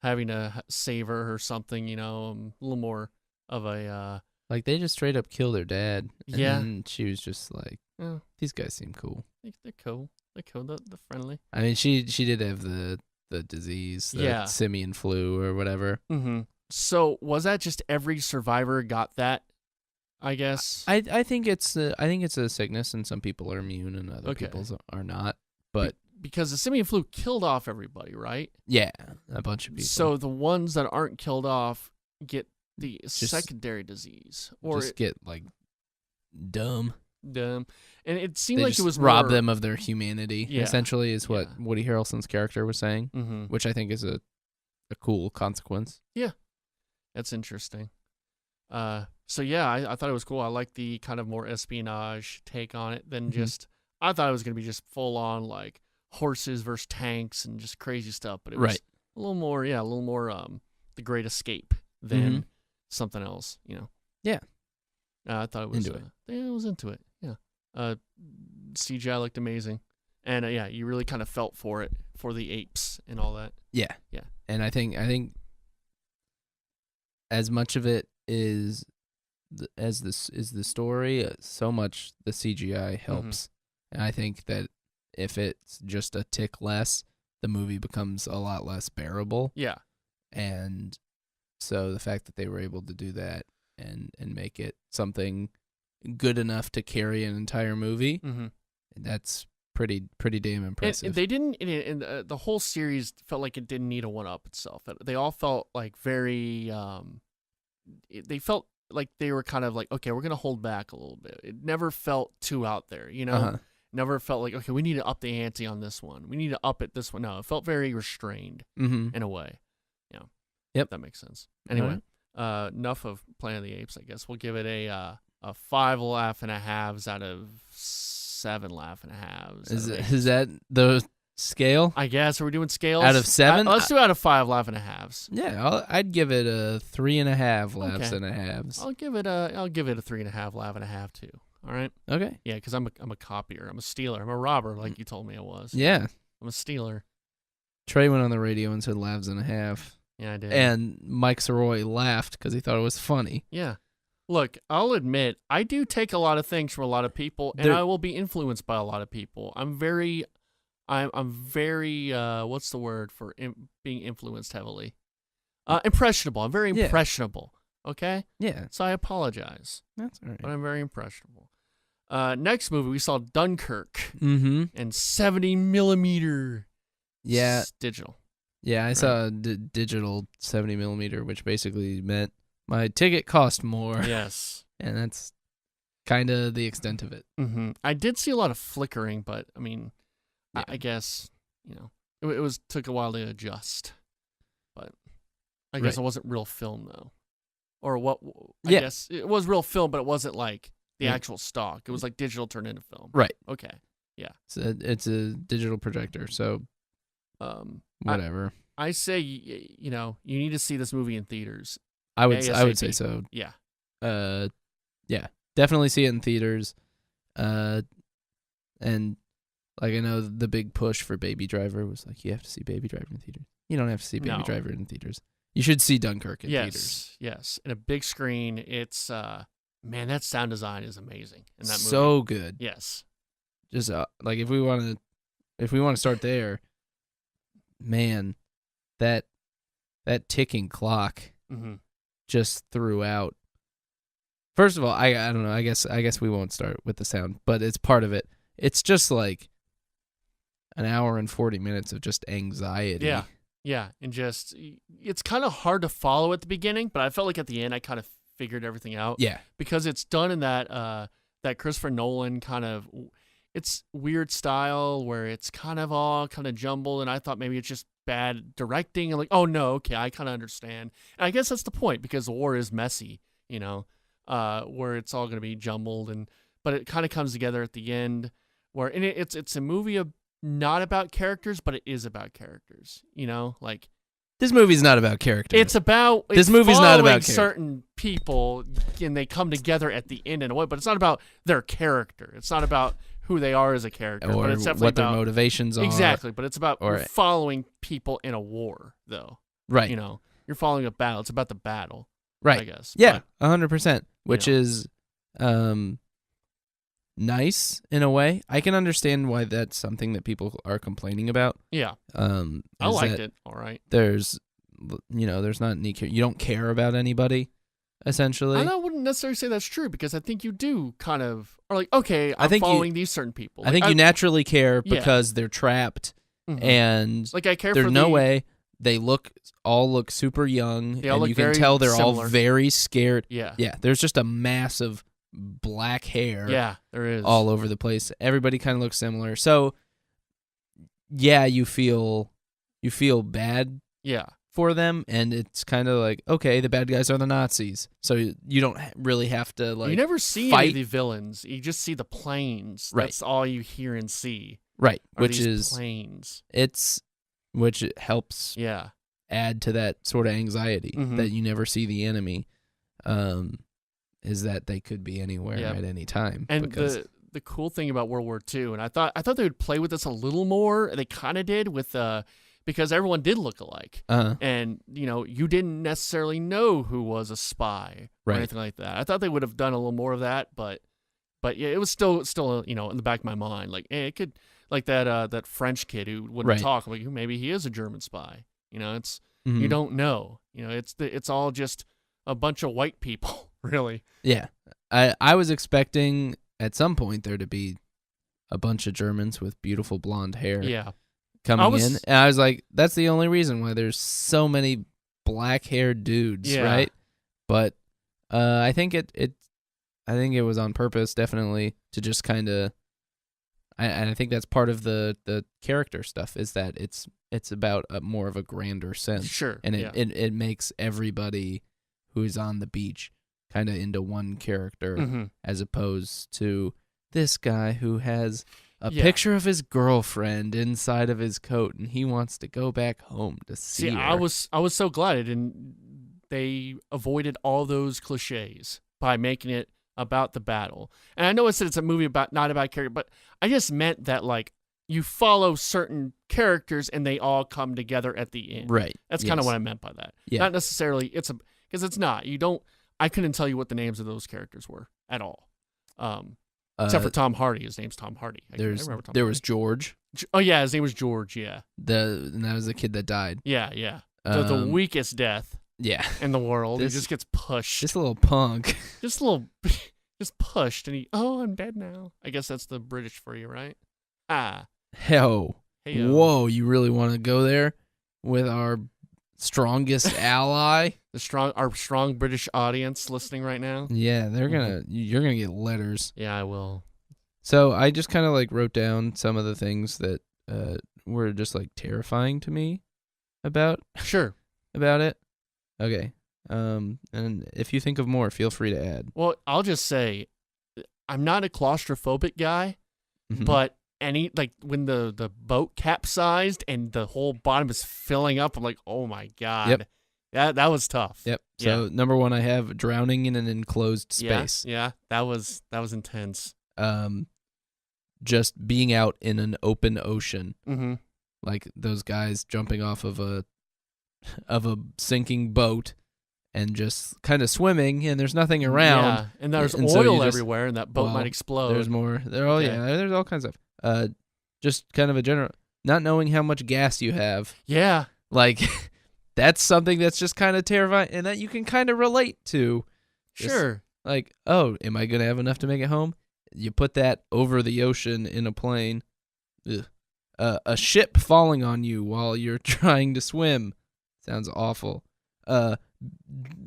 having to save her or something, you know. A little more of a. Like they just straight up killed her dad. And Yeah. then she was just like, Oh, these guys seem cool. they're cool. They're cool. They're friendly. I mean, she did have the disease, the Yeah. simian flu or whatever. Mm-hmm. So was that just every survivor got that? I guess. I think it's a sickness, and some people are immune and other Okay. people are not. But Because the simian flu killed off everybody, right? yeah, a bunch of people. So the ones that aren't killed off get the Just- secondary disease, or just get like dumb. and it seemed They like just it was rob more, them of their humanity. Yeah. Essentially, is what Yeah. Woody Harrelson's character was saying, Mm-hmm. which I think is a cool consequence. That's interesting. So yeah, I thought it was cool. I like the kind of more espionage take on it than Mhm. just. I thought it was gonna be just full on like horses versus tanks and just crazy stuff, but it was Right. a little more, The Great Escape than something else, Yeah. I thought it was Into it. Yeah, I was into it. Yeah. CGI looked amazing, and you really kind of felt for it, for the apes and all that. Yeah. Yeah. And I think as much of it is as this is the story, so much the CGI helps. And I think that if it's just a tick less, the movie becomes a lot less bearable. Yeah. And so the fact that they were able to do that and make it something good enough to carry an entire movie, that's pretty damn impressive. And they didn't, the whole series felt like it didn't need to one-up itself. They all felt like very, they felt like they were kind of like, okay, we're going to hold back a little bit. It never felt too out there, Never felt like, okay, we need to up the ante on this one. We need to up it this one. No, it felt very restrained in a way. Yeah. Yep. That makes sense. Anyway, enough of Planet of the Apes, I guess. We'll give it a 5 laugh-and-a-halves out of 7 laugh-and-a-halves. Is that the scale? I guess. Are we doing scales? Out of 7? Let's do out of 5 laugh-and-a-halves. Yeah, I'd give it a 3.5 laughs-and-a-halves. I'll give it a 3.5 laugh-and-a-half too. All right. Okay. Yeah, because I'm a copier. I'm a stealer. I'm a robber, like you told me I was. Yeah. I'm a stealer. Trey went on the radio and said laughs-and-a-half. Yeah, I did. And Mike Soroy laughed because he thought it was funny. Yeah. Look, I'll admit, I do take a lot of things from a lot of people, and I will be influenced by a lot of people. I'm very, what's the word for being influenced heavily? Impressionable. I'm very impressionable. Okay? Yeah. So I apologize. That's all right. But I'm very impressionable. Next movie, we saw Dunkirk. And 70 millimeter. Yeah. Digital. Yeah, I saw a digital 70 millimeter, which basically meant my ticket cost more. Yes. And that's kind of the extent of it. I did see a lot of flickering, but I mean, I guess, it took a while to adjust. But I guess it wasn't real film, though. Or what? I guess it was real film, but it wasn't like the actual stock. It was like digital turned into film. Right. Okay. Yeah. So it's a digital projector, so whatever. I say, you need to see this movie in theaters. I would say so. Yeah. Yeah. Definitely see it in theaters. And like I know the big push for Baby Driver was like you have to see Baby Driver in theaters. You don't have to see Baby Driver in theaters. You should see Dunkirk in theaters. Yes, in a big screen. It's man, that sound design is amazing in that movie. So good. Yes. Just like if we want to start there, man, that ticking clock just throughout. First of all, I don't know. I guess we won't start with the sound, but it's part of it. It's just like an hour and 40 minutes of just anxiety. Yeah. Yeah, and just, it's kind of hard to follow at the beginning, but I felt like at the end I kind of figured everything out. Yeah. Because it's done in that Christopher Nolan kind of, it's weird style where it's kind of all kind of jumbled, and I thought maybe it's just bad directing, and like, oh no, okay, I kind of understand. And I guess that's the point, because the war is messy, where it's all going to be jumbled, but it kind of comes together at the end, where, and it's a movie not about characters, but it is about characters. Like this movie's not about characters. This movie's not about certain people, and they come together at the end in a way. But it's not about their character. It's not about who they are as a character. Or but it's definitely what their motivations are. Exactly, but it's about following people in a war, though. Right. You're following a battle. It's about the battle. Right. I guess. Yeah, 100%. Which is nice in a way. I can understand why that's something that people are complaining about. Yeah. I liked it. All right. There's not any. You don't care about anybody, essentially. I wouldn't necessarily say that's true, because I think you do kind of are like, okay, I'm following these certain people. I think you naturally care because they're trapped, and like I care. There's no way they all look super young, and you can tell they're all very scared. Yeah. Yeah. There's just a mass of black hair. Yeah, there is all over the place. Everybody kind of looks similar. So, yeah, you feel bad. Yeah. For them, and it's kind of like, okay, the bad guys are the Nazis, so you don't really have to like. You never see fight. any of the villains. You just see the planes. Right. That's all you hear and see. Right. Which is planes. Which helps. Yeah. add to that sort of anxiety that you never see the enemy. Is that they could be anywhere at any time. And the cool thing about World War II, and I thought they would play with this a little more. They kind of did with because everyone did look alike, and you didn't necessarily know who was a spy or anything like that. I thought they would have done a little more of that, but yeah, it was still in the back of my mind, like, hey, it could, like that French kid who wouldn't talk, like maybe he is a German spy. It's you don't know. It's all just a bunch of white people, really. Yeah, I was expecting at some point there to be a bunch of Germans with beautiful blonde hair. Yeah. Coming in, and I was like, that's the only reason why there's so many black-haired dudes, right? But I think it was on purpose, definitely, to just kind of, and I think that's part of the character stuff, is that it's about more of a grander sense, sure, and it makes everybody who's on the beach kind of into one character, as opposed to this guy who has a picture of his girlfriend inside of his coat, and he wants to go back home to see her. I was so glad they avoided all those cliches by making it about the battle. And I know it said it's a movie not about character, but I just meant that, like, you follow certain characters and they all come together at the end. Right. That's kind of what I meant by that. Yeah. Not necessarily because it's not. I couldn't tell you what the names of those characters were at all. Except for Tom Hardy. His name's Tom Hardy. I remember Tom Hardy. Was George. Oh, yeah, his name was George, yeah. And that was the kid that died. Yeah. The weakest death in the world. He just gets pushed. Just a little punk. Just pushed, and I'm dead now. I guess that's the British for you, right? Hell. Hey-o. Whoa, you really want to go there with our strongest ally? Our strong British audience listening right now. Yeah, you're gonna get letters. Yeah, I will. So I just kind of like wrote down some of the things that were just like terrifying to me about it. Okay. And if you think of more, feel free to add. Well, I'll just say, I'm not a claustrophobic guy, but when the boat capsized and the whole bottom is filling up, I'm like, oh my God. Yep. That was tough. Yep. So number one, I have drowning in an enclosed space. Yeah. That was intense. Just being out in an open ocean. Mm-hmm. Like those guys jumping off of a sinking boat and just kind of swimming, and there's nothing around. Yeah, and there's oil everywhere, and that boat might explode. There's more. There's all kinds of just kind of a general, not knowing how much gas you have. Yeah. Like, that's something that's just kind of terrifying, and that you can kind of relate to. Sure. Like, oh, am I going to have enough to make it home? You put that over the ocean in a plane. Ugh. A ship falling on you while you're trying to swim. Sounds awful.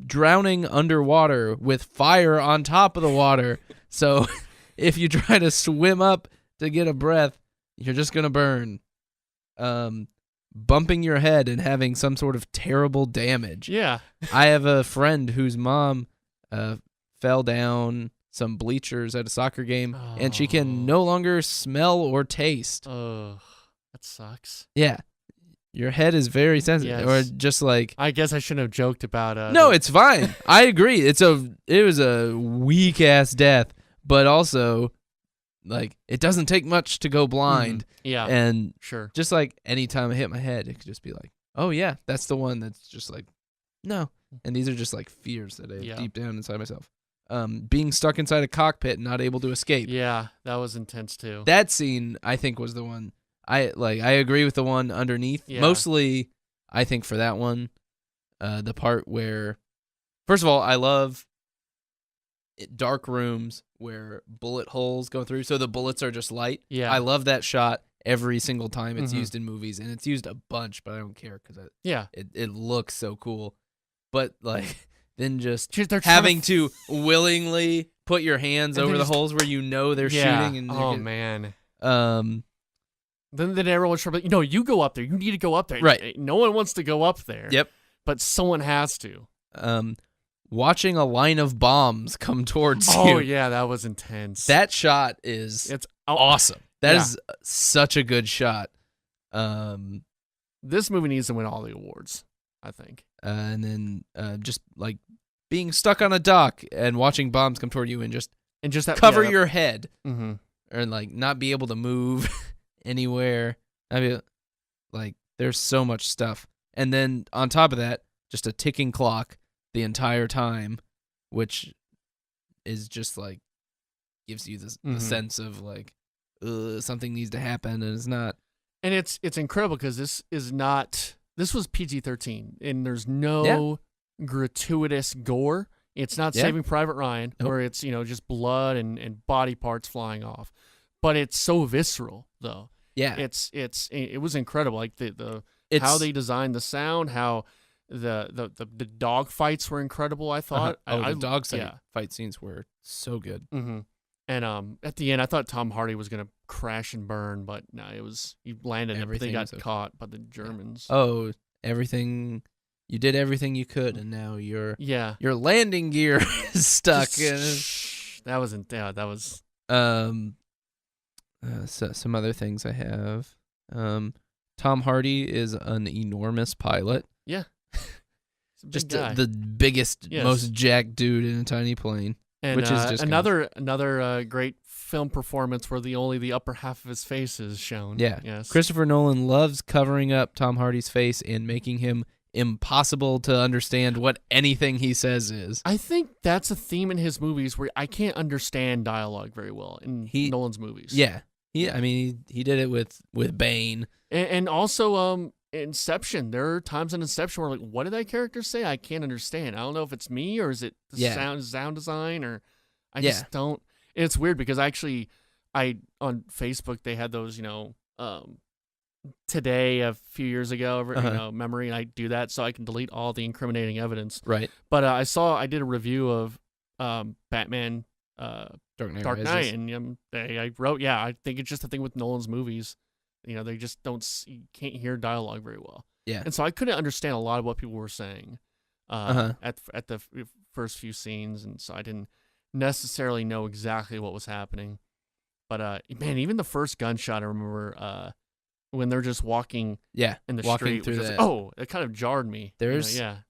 Drowning underwater with fire on top of the water. So if you try to swim up to get a breath, you're just going to burn. Bumping your head and having some sort of terrible damage. Yeah. I have a friend whose mom fell down some bleachers at a soccer game, and she can no longer smell or taste. Oh, that sucks. Yeah. Your head is very sensitive, or just like... I guess I shouldn't have joked about... No, it's fine. I agree. It was a weak-ass death, but also, like, it doesn't take much to go blind. Yeah, and sure. Just like anytime I hit my head, it could just be like, oh yeah, that's the one that's just like, no. And these are just like fears that I have deep down inside myself. Being stuck inside a cockpit and not able to escape. Yeah, that was intense too. That scene, I think, was the one... I agree with the one underneath. Yeah. Mostly, I think for that one, the part where, first of all, I love dark rooms where bullet holes go through, so the bullets are just light. Yeah. I love that shot every single time it's used in movies, and it's used a bunch, but I don't care because it looks so cool. But like then just having to willingly put your hands over the holes where you know they're shooting. And man. Then everyone's trying, you go up there. You need to go up there. Right. No one wants to go up there. Yep. But someone has to. Watching a line of bombs come towards you. Oh, yeah, that was intense. That shot it's awesome. That is such a good shot. This movie needs to win all the awards. I think. And then just like being stuck on a dock and watching bombs come toward you and just that cover your head Mm-hmm. or like not be able to move anywhere. I mean, like there's so much stuff. And then on top of that, just a ticking clock the entire time, which is just like gives you the sense of like something needs to happen and it's not. And it's incredible because this was PG-13 and there's no gratuitous gore. It's not Saving Private Ryan where it's just blood and body parts flying off, but it's so visceral though. Yeah, it was incredible. Like how they designed the sound, how the dog fights were incredible. I thought. The dog fight scenes were so good. Mm-hmm. And at the end, I thought Tom Hardy was gonna crash and burn, but no, he landed. Everything got caught by the Germans. Oh, everything. You did everything you could, and now your landing gear is stuck. That wasn't. Yeah, that was. So some other things I have. Tom Hardy is an enormous pilot. Yeah. Just the biggest, most jacked dude in a tiny plane. And which is just another great film performance where only the upper half of his face is shown. Yeah. Yes. Christopher Nolan loves covering up Tom Hardy's face and making him impossible to understand what anything he says is. I think that's a theme in his movies where I can't understand dialogue very well in Nolan's movies. Yeah. He did it with Bane. And also Inception. There are times in Inception where like, what did that character say? I can't understand. I don't know if it's me or is it the sound design or I just don't. It's weird because actually on Facebook they had those, today a few years ago, memory, and I do that so I can delete all the incriminating evidence. Right. But I did a review of Batman Dark Knight, and I wrote, I think it's just a thing with Nolan's movies. They just you can't hear dialogue very well. Yeah. And so I couldn't understand a lot of what people were saying at the first few scenes, and so I didn't necessarily know exactly what was happening. But man, even the first gunshot, I remember when they're just walking in the street. Through it kind of jarred me. There's the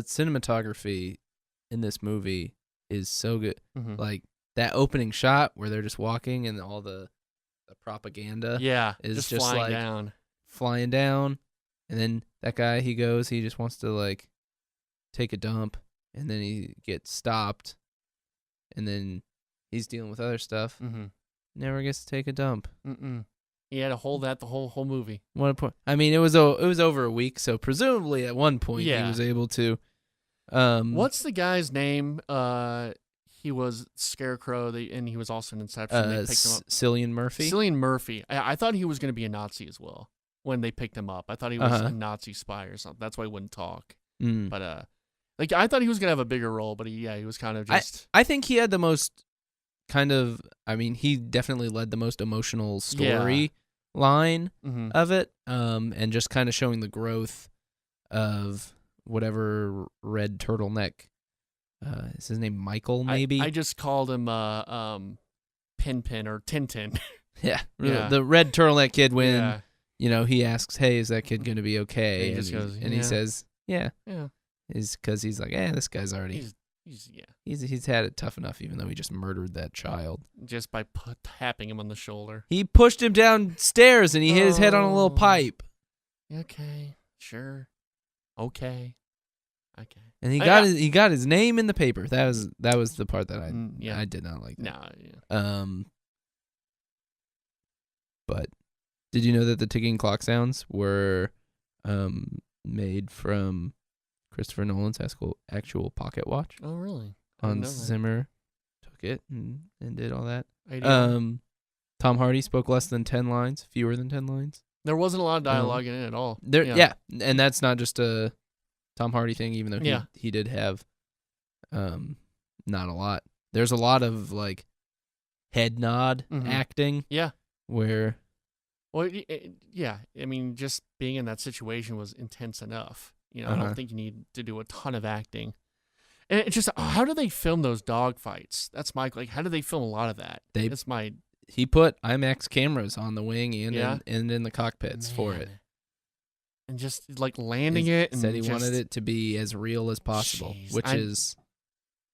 cinematography in this movie is so good. Mm-hmm. Like that opening shot where they're just walking and all the propaganda is just flying like down. And then that guy, he just wants to like take a dump and then he gets stopped and then he's dealing with other stuff. Mm-hmm. Never gets to take a dump. Mm-mm. He had to hold that the whole movie. What a point. I mean, it was over a week, so presumably at one point he was able to. What's the guy's name? He was Scarecrow, and he was also in Inception. They picked him up. Cillian Murphy. Cillian Murphy. I thought he was going to be a Nazi as well when they picked him up. I thought he was a Nazi spy or something. That's why he wouldn't talk. But I thought he was going to have a bigger role, but he was kind of just. I think he had the most kind of. I mean, he definitely led the most emotional story line of it, and just kind of showing the growth of whatever red turtleneck. Is his name Michael, maybe? I just called him Pin or Tintin. The red turtleneck kid when, he asks, hey, is that kid going to be okay? And he just goes, he says, yeah. Is because he's like, this guy's already, he's had it tough enough even though he just murdered that child. Just by tapping him on the shoulder. He pushed him downstairs and he hit his head on a little pipe. Okay, sure. Okay. And he got his name in the paper. That was the part that I did not like. No. But did you know that the ticking clock sounds were made from Christopher Nolan's actual pocket watch? Oh, really? Hans Zimmer took it and did all that. Tom Hardy spoke less than 10 lines, fewer than 10 lines. There wasn't a lot of dialogue in it at all. And that's not just a Tom Hardy thing, even though he did have not a lot. There's a lot of like head nod acting. Yeah. Where I mean, just being in that situation was intense enough. I don't think you need to do a ton of acting. And it's just how do they film those dog fights? That's my how do they film a lot of that? He put IMAX cameras on the wing and in the cockpits for it. and just like landing it. And said he just, wanted it to be as real as possible, which is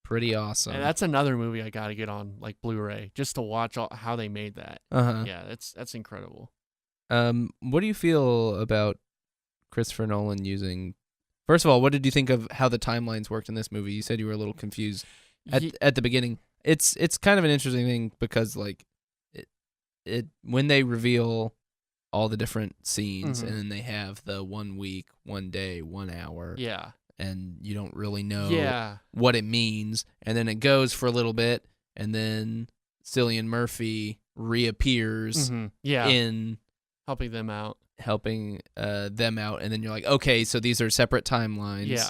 pretty awesome. And that's another movie I got to get on like Blu-ray just to watch how they made that. Yeah, that's incredible. What do you feel about Christopher Nolan using? First of all, what did you think of how the timelines worked in this movie? You said you were a little confused at the beginning. It's kind of an interesting thing because like it when they reveal all the different scenes and then they have the 1 week, 1 day, 1 hour. Yeah. And you don't really know what it means, and then it goes for a little bit, and then Cillian Murphy reappears in helping them out, and then you're like, okay, so these are separate timelines. Yeah.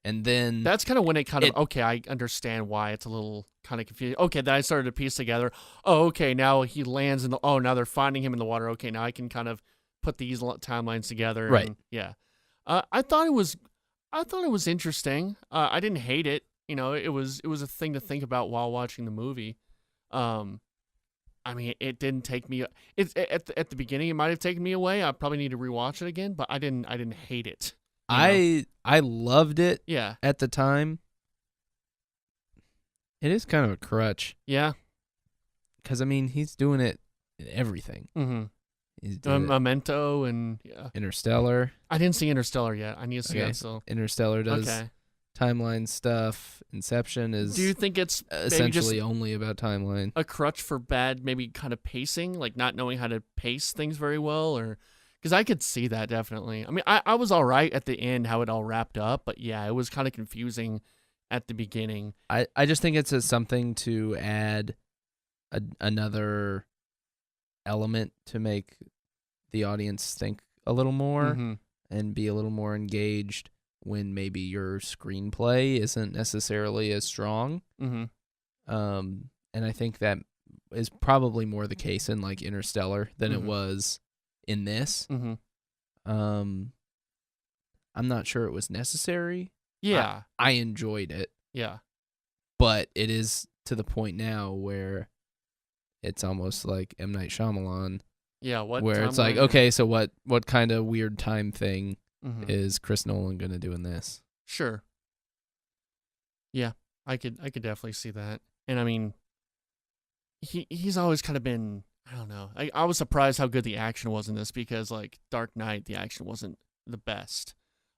And then that's kind of when it kind of, okay, I understand why it's a little kind of confusing. Okay, then I started to piece together, oh, okay, now he lands in the, now they're finding him in the water. Okay, now I can kind of put these timelines together. Right. And, yeah. I thought it was interesting. I didn't hate it. You know, it was a thing to think about while watching the movie. I mean, it didn't take me. At the beginning, it might have taken me away. I probably need to rewatch it again, but I didn't hate it. I loved it. Yeah. At the time, it is kind of a crutch. Yeah. Because I mean, he's doing it in everything. Mm-hmm. He's doing Memento and Interstellar. I didn't see Interstellar yet. I need to see that. So Interstellar does timeline stuff. Inception is. Do you think it's essentially only about timeline? A crutch for bad, maybe kind of pacing, like not knowing how to pace things very well, or because I could see that definitely. I mean, I was all right at the end how it all wrapped up, but yeah, it was kind of confusing at the beginning. I just think it's something to add another element to make the audience think a little more and be a little more engaged when maybe your screenplay isn't necessarily as strong. And I think that is probably more the case in like Interstellar than it was in this. I'm not sure it was necessary. Yeah. I enjoyed it. Yeah. But it is to the point now where it's almost like M. Night Shyamalan. Yeah, where it's like, okay, so what kind of weird time thing is Chris Nolan going to do in this? Sure. Yeah, I could definitely see that. And I mean, he's always kind of been, I don't know. I was surprised how good the action was in this because like Dark Knight, the action wasn't the best.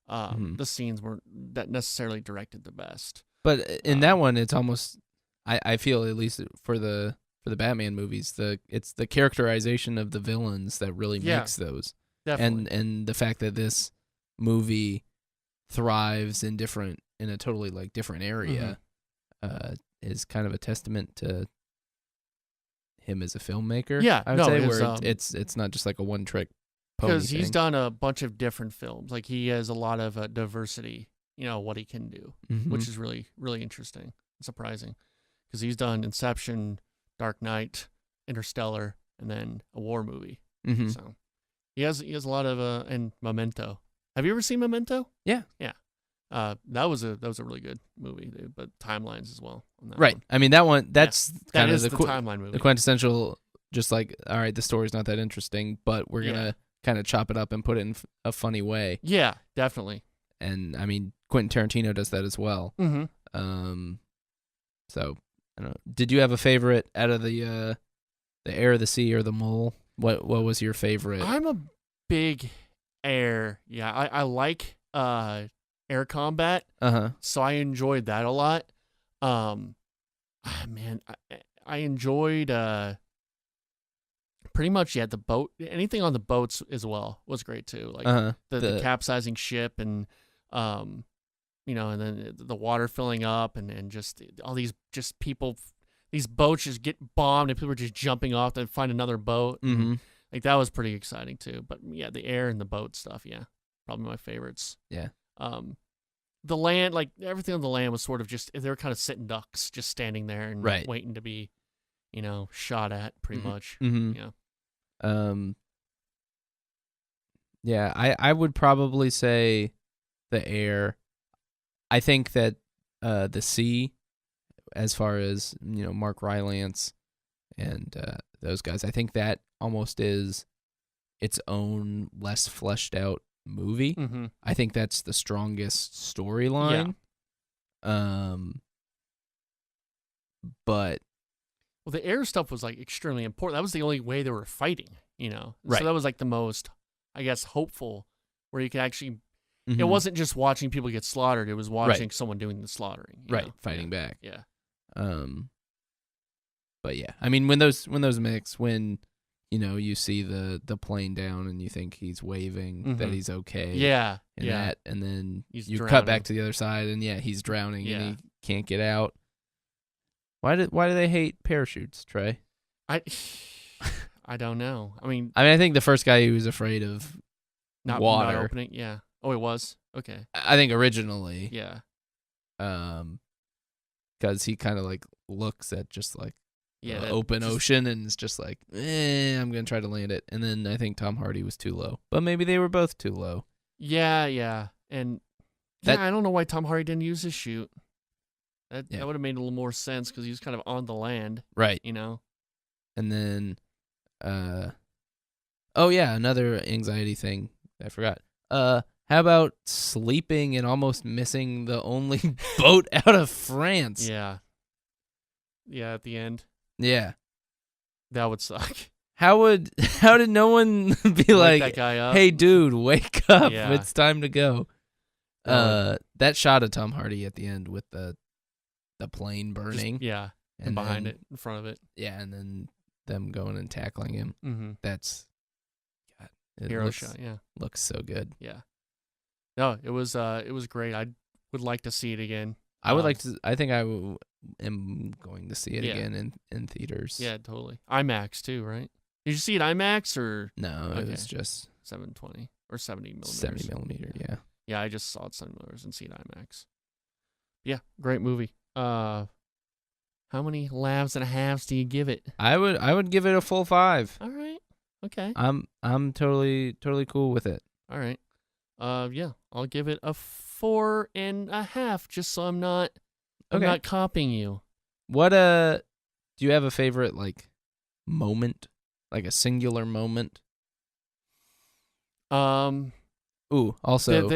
The scenes weren't that necessarily directed the best. But in that one, it's almost, I feel at least for the Batman movies, it's the characterization of the villains that really makes those. Definitely. And the fact that this movie thrives in a totally like different area is kind of a testament to him as a filmmaker. Yeah, I would say where it's not just like a one trick pony because he's done a bunch of different films. Like he has a lot of diversity, what he can do, which is really, really interesting and surprising because he's done Inception, Dark Knight, Interstellar, and then a war movie. So he has a lot of and Memento. Have you ever seen Memento? Yeah. That was a really good movie, but timelines as well. Right. One. I mean that one. That's kind that of is the timeline movie. The quintessential. Just like, all right, the story's not that interesting, but we're gonna kind of chop it up and put it in a funny way. Yeah, definitely. And I mean, Quentin Tarantino does that as well. So I don't know. Did you have a favorite out of the air, the sea, or the mole? What was your favorite? I'm a big air. Yeah, I like air combat. So I enjoyed that a lot. Man, I enjoyed pretty much the boat. Anything on the boats as well was great too. Like the capsizing ship and and then the water filling up and just all these just people. These boats just get bombed and people are just jumping off to find another boat. Like that was pretty exciting too. But yeah, the air and the boat stuff, probably my favorites. Yeah. The land, like everything on the land was sort of just, they were kind of sitting ducks, just standing there and waiting to be, shot at pretty much. Yeah. Yeah, I would probably say the air. I think that the sea, as far as Mark Rylance and those guys, I think that almost is its own less fleshed out movie. Mm-hmm. I think that's the strongest storyline. But well, the air stuff was like extremely important. That was the only way they were fighting, Right. So that was like the most, I guess, hopeful, where you could actually. It mhm, wasn't just watching people get slaughtered; it was watching someone doing the slaughtering. you right know? fighting Yeah. back. Yeah. But yeah, I mean when those mix, when you see the plane down and you think he's waving that Mhm. he's okay. Yeah. And Yeah. that, and then He's you cut drowning. back to the other side, and he's drowning Yeah. and he can't get out. Why do they hate parachutes, Trey? I don't know. I mean, I think the first guy who was afraid of not water. not opening. Yeah. Oh, it was okay. I think originally, Yeah. because he kind of like looks at just like Yeah. the that open just- ocean and it's just like, I'm gonna try to land it. And then I think Tom Hardy was too low, but maybe they were both too low. Yeah. Yeah. And That- I don't know why Tom Hardy didn't use his chute. That Yeah. would have made a little more sense because he was kind of on the land. Right. And And then, oh yeah, another anxiety thing I forgot. How about sleeping and almost missing the only boat out of France? Yeah. Yeah. At the end, Yeah. that would suck. How did no one be Wake like, that guy up. hey dude, wake up, Yeah. it's time to go. That That shot of Tom Hardy at the end with the plane Just- burning. yeah. And behind then- it, in front of it. Yeah, and then them going and tackling him. Mm-hmm. That's God, it Hero looks, shot. Yeah. looks so good. Yeah. No, it was great. I would like to see it again. I would Um, like to. I think am going to see it Yeah. again in theaters. Yeah, totally. IMAX too, right? Did you see it IMAX or No, it Okay. was just 720 or 70 millimeters? 70 millimeter. Yeah. Yeah, I just saw it 70 millimeters and seen IMAX. Yeah, great movie. How many laughs and a halves do you give it? I would give it a full 5. All right. Okay. I'm totally cool with it. All right. Yeah, I'll give it a 4.5, just so I'm not Okay. copying you. What do you have a favorite like moment, like a singular moment? Ooh, also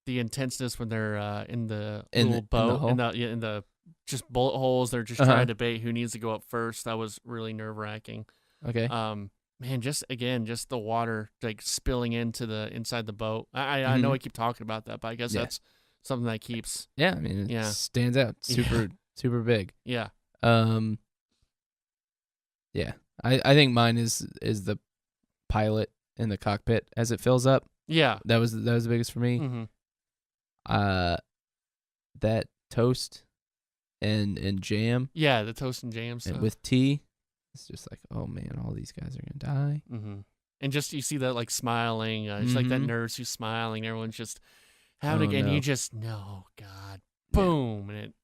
The intenseness when they're in the In little the boat hole? in the just bullet holes. They're just Uh-huh. trying to debate who needs to go up first. That was really nerve wracking. okay. Man, just the water like spilling into the inside the boat. I know Mhm. I keep talking about that, but I guess Yeah. that's something that keeps. Yeah, I mean it Yeah. stands out. Super big. Yeah. Yeah. I think mine is the pilot in the cockpit as it fills up. Yeah. That was the biggest for me. Mm-hmm. That toast and jam Yeah, the toast and jam stuff. and with tea. It's just like, oh man, all these guys are gonna die. Mm-hmm. And just you see that like smiling, just like that Mhm. nurse who's smiling. Everyone's just having Oh, it, and no. you just no, God, Yeah. boom, and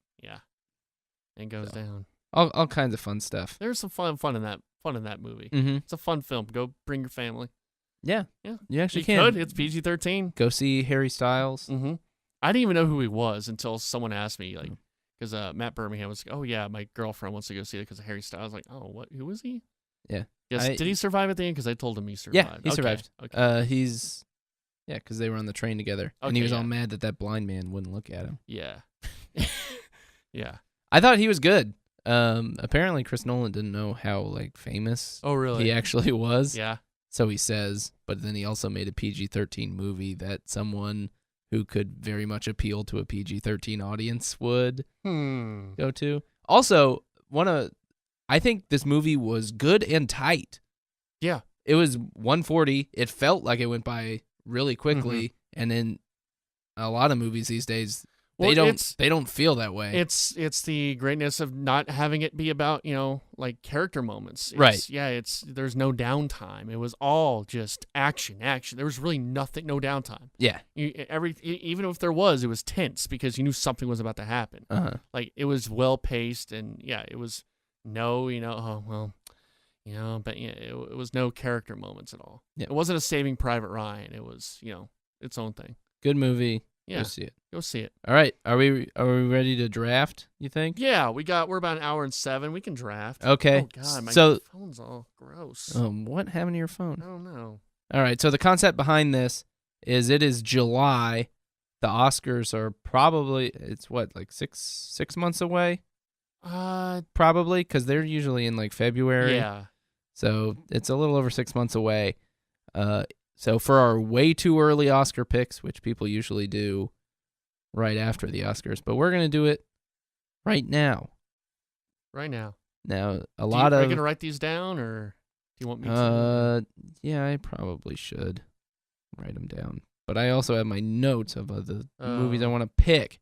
it goes So. down. All kinds of fun stuff. There's some fun in that movie. Mm-hmm. It's a fun film. Go bring your family. Yeah. Yeah. You actually You can. could. It's PG-13. Go see Harry Styles. Mm-hmm. I didn't even know who he was until someone asked me, like, because Matt Birmingham was like, oh yeah, my girlfriend wants to go see it because of Harry Styles. I was like, oh, what? Who was he? Yeah. Yes. I- Did he survive at the end? Because I told him he survived. Yeah, he Okay, survived. Okay. He's because they were on the train together, and he Okay, was all yeah. mad that blind man wouldn't look at him. Yeah. Yeah. I thought he was good. Apparently Chris Nolan didn't know how like famous Oh really? he actually was. Yeah. So he says, but then he also made a PG-13 movie that someone who could very much appeal to a PG-13 audience would go to. Also, I think this movie was good and tight. Yeah. It was 140. It felt like it went by really quickly, and in a lot of movies these days, Well, they don't feel that way. It's the greatness of not having it be about, like character moments. Right. Yeah, there's no downtime. It was all just action. There was really nothing, no downtime. Yeah. Even if there was, it was tense because you knew something was about to happen. Uh-huh. Like it was well paced, and yeah, it was but it was no character moments at all. Yeah. It wasn't a Saving Private Ryan. It was, its own thing. Good movie. Yeah. Go see it. Go see it. All right. Are we ready to draft, you think? Yeah, we're about an hour and 7. We can draft. Okay. Oh God, my So phone's all gross. what happened to your phone? I don't know. All right, so the concept behind this is it is July. The Oscars are probably, it's what, like six months away? Probably, because they're usually in like February. Yeah. So it's a little over 6 months away. So for our way too early Oscar picks, which people usually do right after the Oscars, but we're going to do it right now. Right now. Now, are you going to write these down, or do you want me to? Yeah, I probably should write them down. But I also have my notes of the movies I want to pick.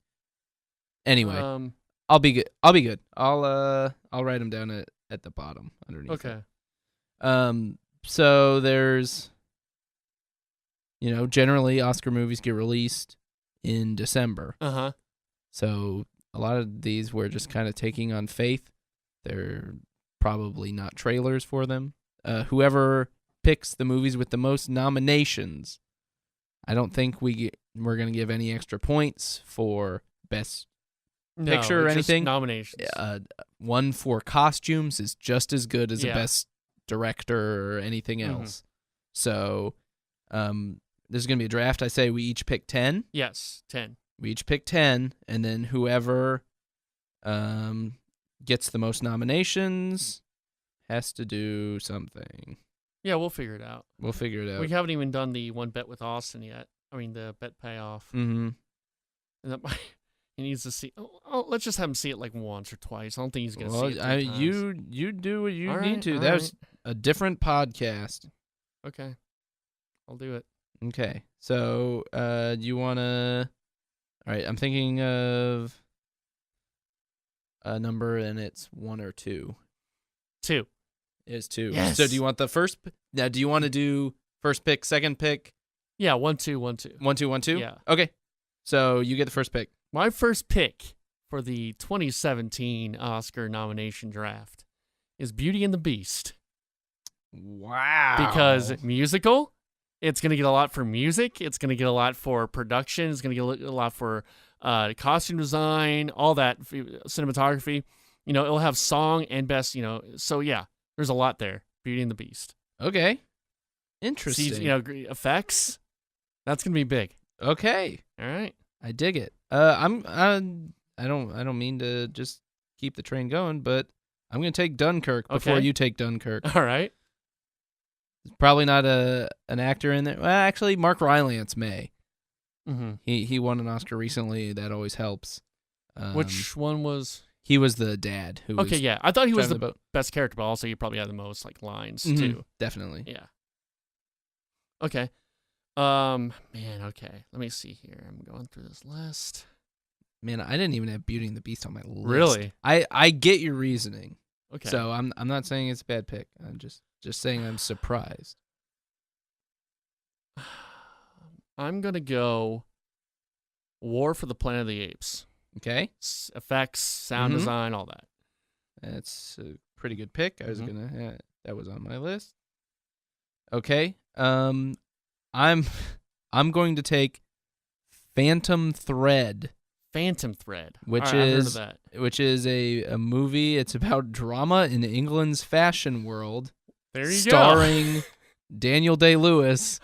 Anyway, I'll be good. I'll write them down at the bottom underneath. Okay. So there's, generally Oscar movies get released in December. Uh-huh. So a lot of these we're just kind of taking on faith. They're probably not trailers for them. Whoever picks the movies with the most nominations, I don't think we're going to give any extra points for best picture or anything. Just nominations. One for costumes is just as good as a best director or anything else. So there's going to be a draft. I say we each pick 10. Yes, 10. We each pick 10, and then whoever gets the most nominations has to do something. Yeah, we'll figure it out. We haven't even done the one bet with Austin yet. I mean, the bet payoff. Mm-hmm. And that he needs to see. Let's just have him see it like once or twice. I don't think he's going to see it 3 times. You do what you need to. That That was a different podcast. Okay. I'll do it. Okay. So, do you want to... All right, I'm thinking of a number, and it's 1 or 2. 2. It is 2. Yes. So do you want the first... Now, do you want to do first pick, second pick? Yeah, 1, 2, 1, 2. 1, 2, 1, 2? Yeah. Okay. So you get the first pick. My first pick for the 2017 Oscar nomination draft is Beauty and the Beast. Wow. Because musical, it's going to get a lot for music. It's going to get a lot for production. It's going to get a lot for costume design, all that, cinematography. It'll have song and best, So, yeah, there's a lot there. Beauty and the Beast. Okay. Interesting. Effects. That's going to be big. Okay. All right. I dig it. I don't mean to just keep the train going, but I'm going to take Dunkirk before you take Dunkirk. All right. Probably not an actor in there. Well, actually, Mark Rylance may. Mm-hmm. He won an Oscar recently. That always helps. Which one was? He was the dad. Yeah. I thought he was the boat. best character, but also he probably had the most lines Mm-hmm. too. Definitely. Yeah. Okay. Man. Okay. Let me see here. I'm going through this list. Man, I didn't even have Beauty and the Beast on my list. Really? I get your reasoning. Okay. So I'm not saying it's a bad pick. I'm just saying I'm surprised. I'm gonna go War for the Planet of the Apes. Okay. Effects, sound design, all that. That's a pretty good pick. I was that was on my list. Okay. I'm going to take Phantom Thread. Phantom Thread. Which I've heard of that. Which is a movie. It's about drama in England's fashion world. There you go. Starring Daniel Day-Lewis,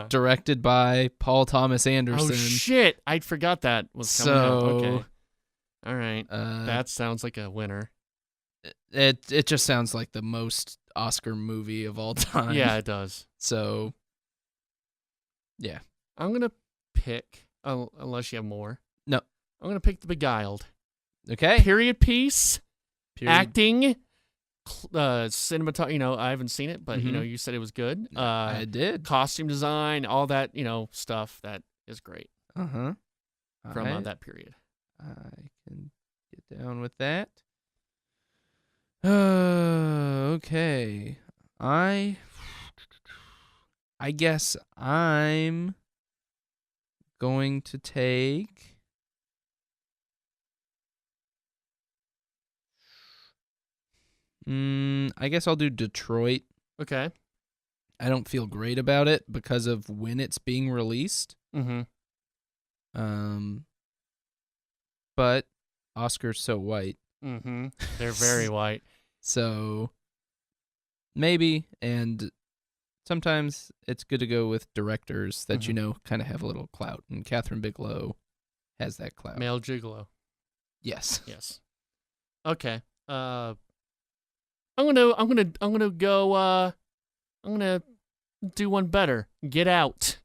directed by Paul Thomas Anderson. Oh shit! I forgot that was coming out. Okay. All right. That sounds like a winner. It just sounds like the most Oscar movie of all time. Yeah, it does. So, yeah. I'm gonna pick. Unless you have more. No. I'm gonna pick The Beguiled. Okay. Period piece. Acting. Cinematography. I haven't seen it, but you said it was good. I did. Costume design, all that. Stuff that is great. From that period. I can get down with that. Okay. I guess I'm going to take... I guess I'll do Detroit. Okay. I don't feel great about it because of when it's being released. Mm-hmm. But Oscar's so white. Mm-hmm. They're very white. So maybe, and sometimes it's good to go with directors that Mhm. you know kind of have a little clout, and Catherine Bigelow has that clout. Male gigolo. Yes. Yes. Okay. I'm gonna do one better. Get Out.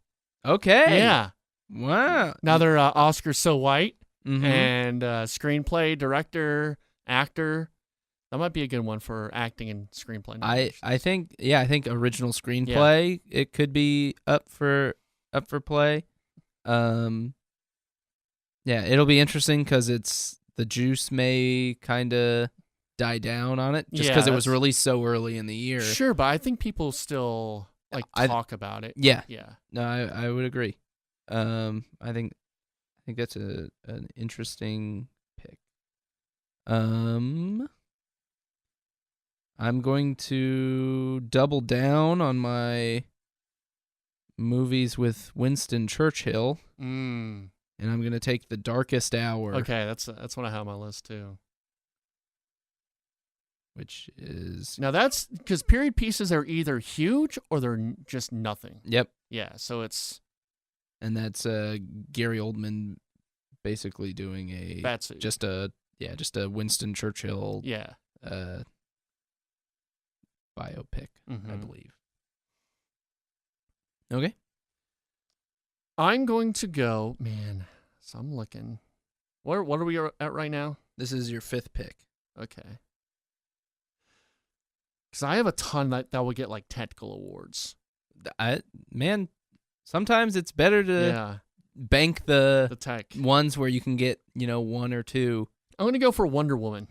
Okay. Yeah. Wow. Another Oscar so white Mm-hmm. and screenplay, director, actor. That might be a good one for acting and screenplay. I think original screenplay it could be up for play. Yeah, it'll be interesting because the juice may kind of die down on it just because it was released so early in the year. Sure, but I think people still talk about it. Yeah. Yeah. No, I would agree. I think that's an interesting pick. I'm going to double down on my movies with Winston Churchill. And I'm going to take The Darkest Hour. Okay, that's one I have on my list too. Which is... Now that's because period pieces are either huge or they're just nothing. Yep. Yeah, so it's... And that's Gary Oldman basically doing just a Winston Churchill biopic, I believe. Okay. I'm going to go, man. So I'm looking. What are we at right now? This is your 5th pick. Okay. Because I have a ton that will get like technical awards. Sometimes it's better to bank the tech ones where you can get 1 or 2. I'm going to go for Wonder Woman.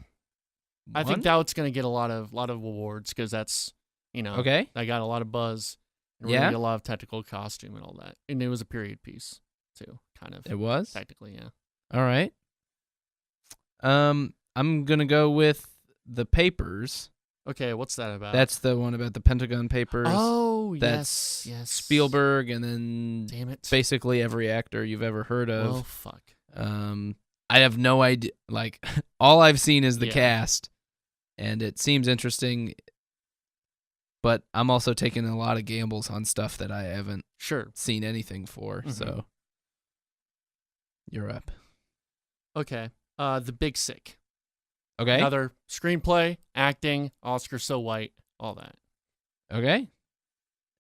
I think that's going to get a lot of awards because that's okay. I got a lot of buzz. And we're gonna get a lot of technical costume and all that, and it was a period piece too, kind of. It was technically, yeah. All right. I'm gonna go with The Papers. Okay, what's that about? That's the one about the Pentagon Papers. Oh, that's yes. Spielberg, and then damn it, basically every actor you've ever heard of. Oh fuck. I have no idea. Like all I've seen is the cast, and it seems interesting. But I'm also taking a lot of gambles on stuff that I haven't seen anything for. Mm-hmm. So you're up. Okay. The Big Sick. Okay. Another screenplay, acting, Oscar so white, all that. Okay.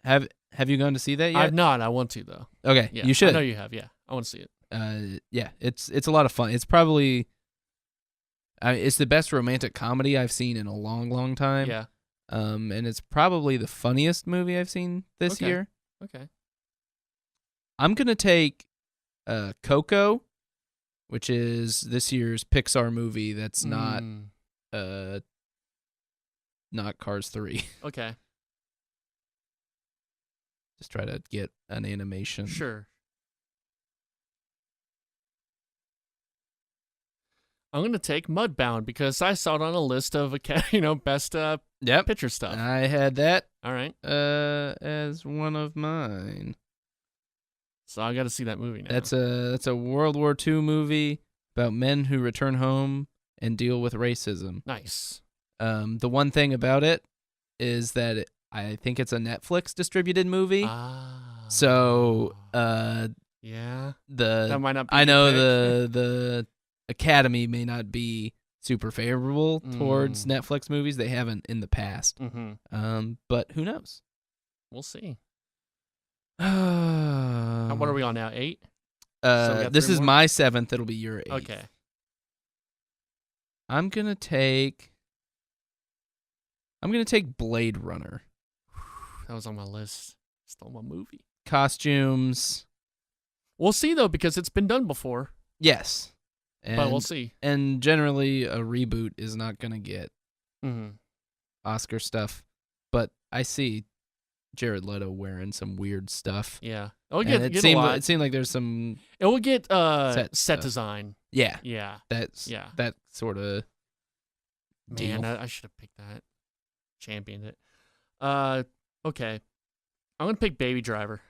Have you gone to see that yet? I've not. I want to though. Okay. Yeah, you should. I know you have. Yeah. I want to see it. Yeah. It's a lot of fun. It's probably it's the best romantic comedy I've seen in a long, long time. Yeah. And it's probably the funniest movie I've seen this year. Okay. I'm going to take Coco, which is this year's Pixar movie that's not Cars 3. Okay. Just try to get an animation. Sure. I'm going to take Mudbound because I saw it on a list of best picture stuff. I had that. All right. As one of mine. So I got to see that movie now. That's a World War II movie about men who return home and deal with racism. Nice. The one thing about it is that I think it's a Netflix distributed movie. So yeah. That might not be I know the Academy may not be super favorable towards Netflix movies. They haven't in the past. Mm-hmm. But who knows? We'll see. What are we on now? 8? This is my 7th. It'll be your 8th. Okay. I'm gonna take Blade Runner. That was on my list. Stole my movie. Costumes. We'll see though because it's been done before. Yes. But we'll see. And generally, a reboot is not going to get Mm-hmm. Oscar stuff. But I see Jared Leto wearing some weird stuff. Yeah. It seemed like there's some... It will get set design. Yeah. Yeah. That sort of deal. Man, I should have picked that. Championed it. Okay. I'm going to pick Baby Driver.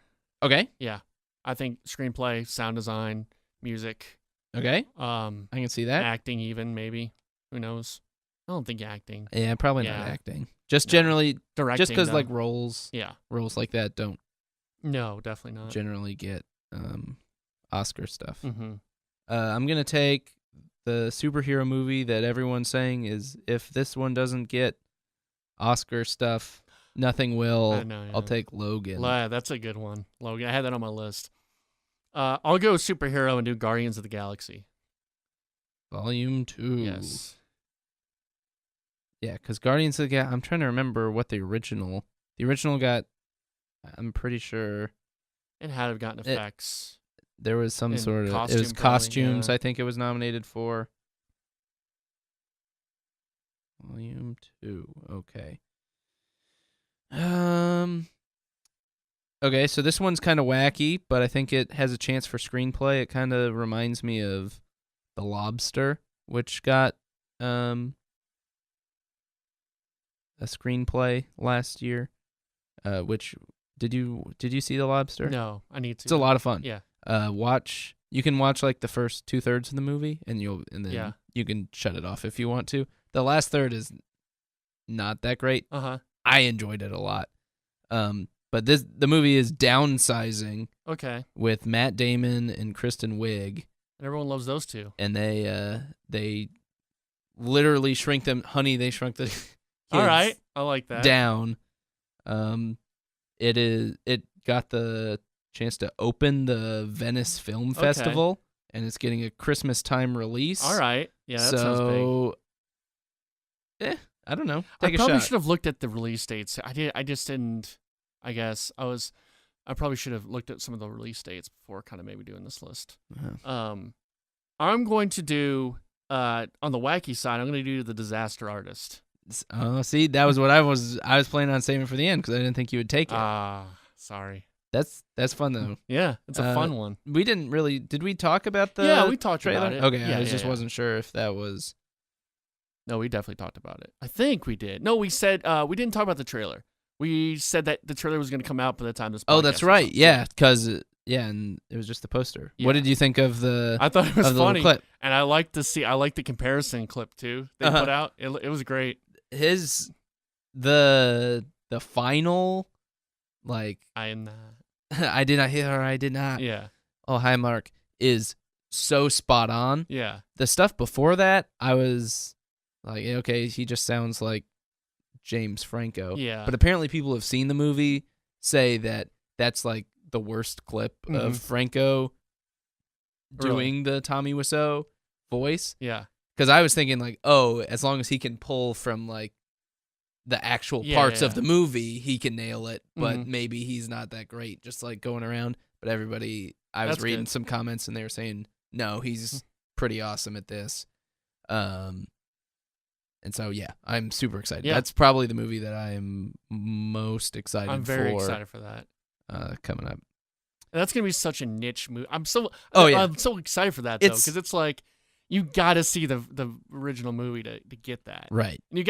Okay. Yeah. I think screenplay, sound design, music. Okay. I can see that. Acting even, maybe. Who knows? I don't think acting. Yeah, probably not Yeah. acting. Just No. generally, Directing. just because though. like roles Yeah. like that don't No, definitely not. generally get Oscar stuff. Mm-hmm. I'm gonna take the superhero movie that everyone's saying is, if this one doesn't get Oscar stuff, nothing will. I know, yeah. I'll take Logan. That's a good one. Logan. I had that on my list. I'll go superhero and do Guardians of the Galaxy. Volume 2. Yes. Yeah, because Guardians of the Galaxy, I'm trying to remember what the original got, I'm pretty sure It had to have gotten effects. there was some And sort of, it was costume, probably, costumes, yeah. I think it was nominated for. Volume 2, okay. Okay, so this one's kind of wacky, but I think it has a chance for screenplay. It kind of reminds me of The Lobster, which got a screenplay last year. Which did you see The Lobster? No, I need to. It's a lot of fun. Yeah. You can watch like the first 2/3 of the movie, and then Yeah. you can shut it off if you want to. The last third is not that great. I enjoyed it a lot. But the movie is downsizing Okay. with Matt Damon and Kristen Wiig, And everyone loves those two. and they literally shrink them. Honey, they shrunk the kids All right. I like that. down. It got the chance to open the Venice Film Festival, and it's getting a Christmas time release. All right. Yeah, that sounds big. I don't know. I Take a probably shot. should have looked at the release dates. I just didn't. I guess I probably should have looked at some of the release dates before kind of maybe doing this list. Uh-huh. I'm going to do on the wacky side. I'm going to do The Disaster Artist. See, that was what I was planning on saving for the end because I didn't think you would take it. Sorry. That's fun though. Yeah, it's a fun one. We didn't really. Did we talk about the? Yeah, we talked trailer? about it. Okay, Yeah, I just wasn't sure if that was. No, we definitely talked about it. I think we did. No, we said we didn't talk about the trailer. We said that the trailer was going to come out by the time this. Oh, that's podcast right. was Yeah, because and it was just the poster. Yeah. What did you think of the? I thought it was of the funny, clip? and I like the comparison clip too they put out. It was great. The final, like I did not hit her. I did not. Yeah. Oh, hi, Mark. Is so spot on. Yeah. The stuff before that, I was like, okay, he just sounds like James Franco. Yeah. But apparently people have seen the movie, say that that's like the worst clip of Franco doing the Tommy Wiseau voice. Yeah. Because I was thinking like, oh, as long as he can pull from like the actual parts of the movie, he can nail it. But maybe he's not that great, just like going around. But everybody, I was reading some comments and they were saying, no, he's pretty awesome at this. And so, yeah, I'm super excited. Yeah. That's probably the movie that I am most excited for. I'm very excited for that. Coming up. And that's gonna be such a niche movie. I'm so excited for that though, because it's like you got to see the original movie to get that. Right. And you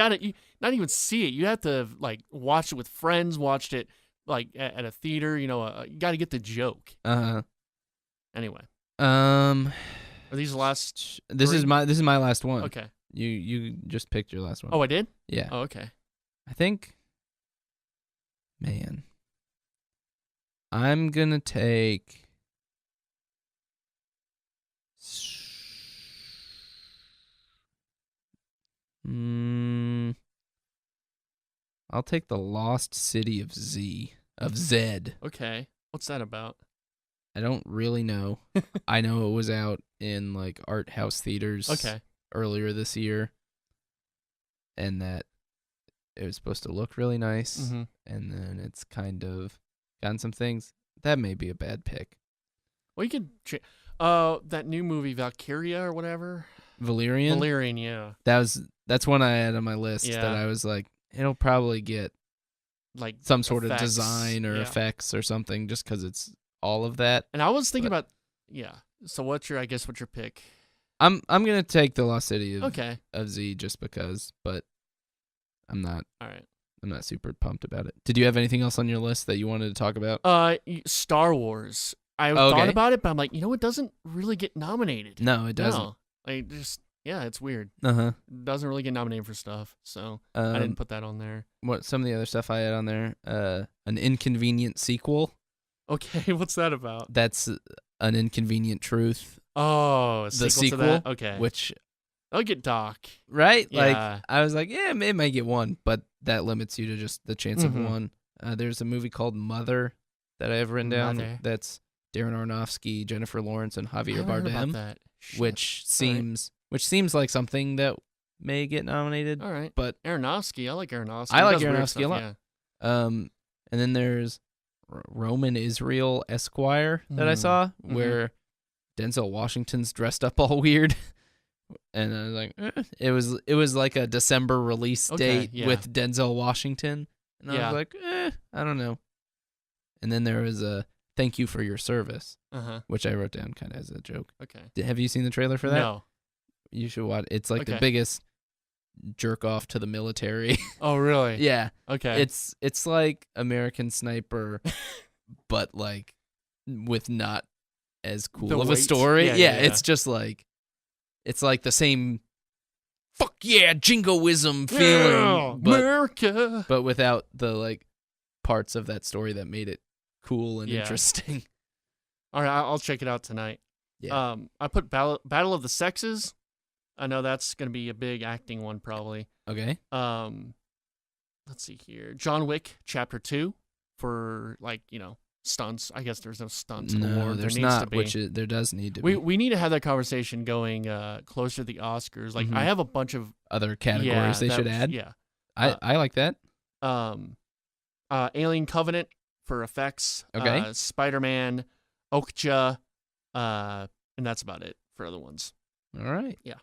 not even see it. You have to like watch it with friends. Watched it like at a theater. You got to get the joke. Anyway. Are these the last? This is my last one. Okay. You just picked your last one. Oh, I did? Yeah. Oh, okay. I think, man, I'm going to take I'll take The Lost City of Zed. Okay. What's that about? I don't really know. I know it was out in like art house theaters earlier this year, and that it was supposed to look really nice, and then it's kind of gotten some things. That may be a bad pick. Well, you could that new movie Valkyria or whatever. Valerian, yeah. That's one I had on my list Yeah. that I was like, it'll probably get like some sort of effects, design or effects or something, just because it's all of that. And I was thinking about So what's your pick? I'm gonna take The Lost City of Z just because, but I'm not. All right. I'm not super pumped about it. Did you have anything else on your list that you wanted to talk about? Star Wars. I thought about it, but I'm like, it doesn't really get nominated. No, it doesn't. No. Like, just Yeah, it's weird. Uh-huh. Doesn't really get nominated for stuff, so I didn't put that on there. What some of the other stuff I had on there? An inconvenient sequel. Okay, what's that about? That's An Inconvenient Truth. Oh, a The sequel to that? Okay. which I'll get Doc. right? Yeah. Like I was like, yeah, it might get one, but that limits you to just the chance of one. There's a movie called Mother that I have written down. Mother. That's Darren Aronofsky, Jennifer Lawrence, and I Javier haven't heard about Bardem, that. Shit. which seems like something that may get nominated. All right. But Aronofsky, I like Aronofsky. I like He does weird Aronofsky a stuff, lot. Yeah. And then there's Roman Israel Esquire that I saw, where Denzel Washington's dressed up all weird. And I was like, it was like a December release date with Denzel Washington. And I was like, I don't know. And then there was a Thank You for Your Service, which I wrote down kind of as a joke. Okay. Have you seen the trailer for that? No. You should watch. It's like the biggest jerk off to the military. Oh, really? Yeah. Okay. It's like American Sniper, but like with not as cool of a story. Yeah, it's just like it's like the same fuck yeah jingoism feeling, America, but without the like parts of that story that made it cool and interesting. All right, I'll check it out tonight. Yeah. I put Battle of the Sexes. I know that's gonna be a big acting one probably. Okay. Let's see here. John Wick Chapter 2 for stunts. I guess there's no stunts award. No, there's there needs not. to be. Which there does need to be. We need to have that conversation going closer to the Oscars. Like I have a bunch of other categories they should add. Yeah. I like that. Alien Covenant for effects. Okay. Spider-Man, Okja, and that's about it for other ones. All right. Yeah.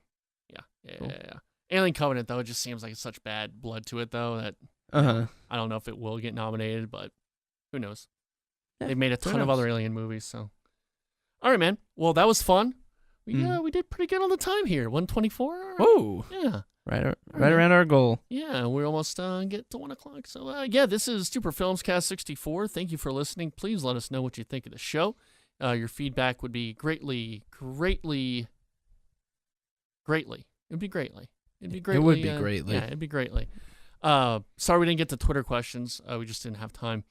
Cool. Yeah. Alien Covenant though, it just seems like it's such bad blood to it though that I don't know if it will get nominated, but who knows? Yeah, They've made a ton of other Alien movies, so. All right, man. Well, that was fun. We did pretty good on the time here. 124. Whoa. Yeah. Right around our goal. Yeah, we're almost get to 1 o'clock. So, this is Super FilmsCast 64. Thank you for listening. Please let us know what you think of the show. Your feedback would be greatly. It'd be greatly. It would be greatly. Yeah, it'd be greatly. Sorry we didn't get to Twitter questions. We just didn't have time.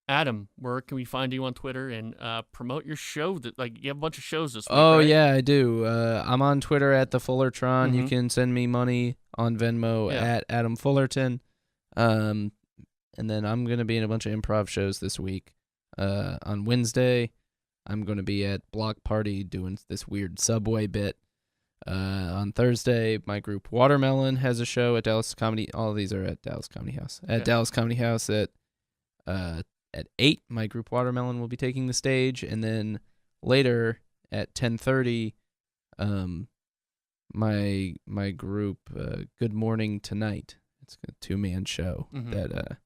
Adam, where can we find you on Twitter and promote your show? You have a bunch of shows this week, Oh, right? yeah, I do. I'm on Twitter at the Fullertron. You can send me money on Venmo at Adam Fullerton. And then I'm going to be in a bunch of improv shows this week. On Wednesday, I'm going to be at Block Party doing this weird Subway bit. On Thursday, my group Watermelon has a show at Dallas Comedy. All of these are at Dallas Comedy House. At Dallas Comedy House at 8, my group Watermelon will be taking the stage, and then later at 10:30, my group Good Morning Tonight. It's a 2-man show that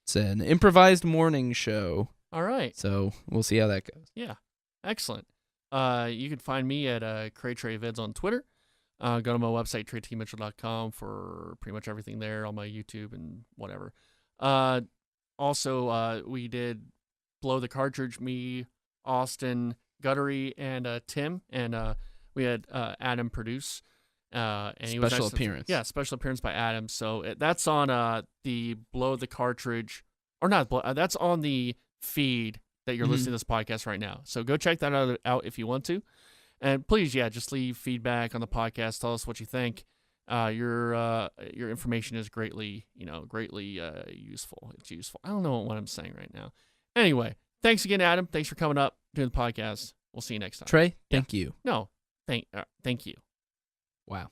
it's an improvised morning show. All right. So we'll see how that goes. Yeah, excellent. You can find me at CrayTreyVids on Twitter. Go to my website, TreyTMitchell.com, for pretty much everything there on my YouTube and whatever. Also, we did Blow the Cartridge, me, Austin, Guttery, and Tim, and we had Adam produce. And special appearance. Yeah, special appearance by Adam. So that's on the Blow the Cartridge, or not, that's on the feed that you're listening to this podcast right now. So go check that out if you want to. And please, just leave feedback on the podcast. Tell us what you think. Your information is greatly useful. It's useful. I don't know what I'm saying right now. Anyway, thanks again, Adam. Thanks for coming up, doing the podcast. We'll see you next time. Trey, thank you. No, thank you. Wow.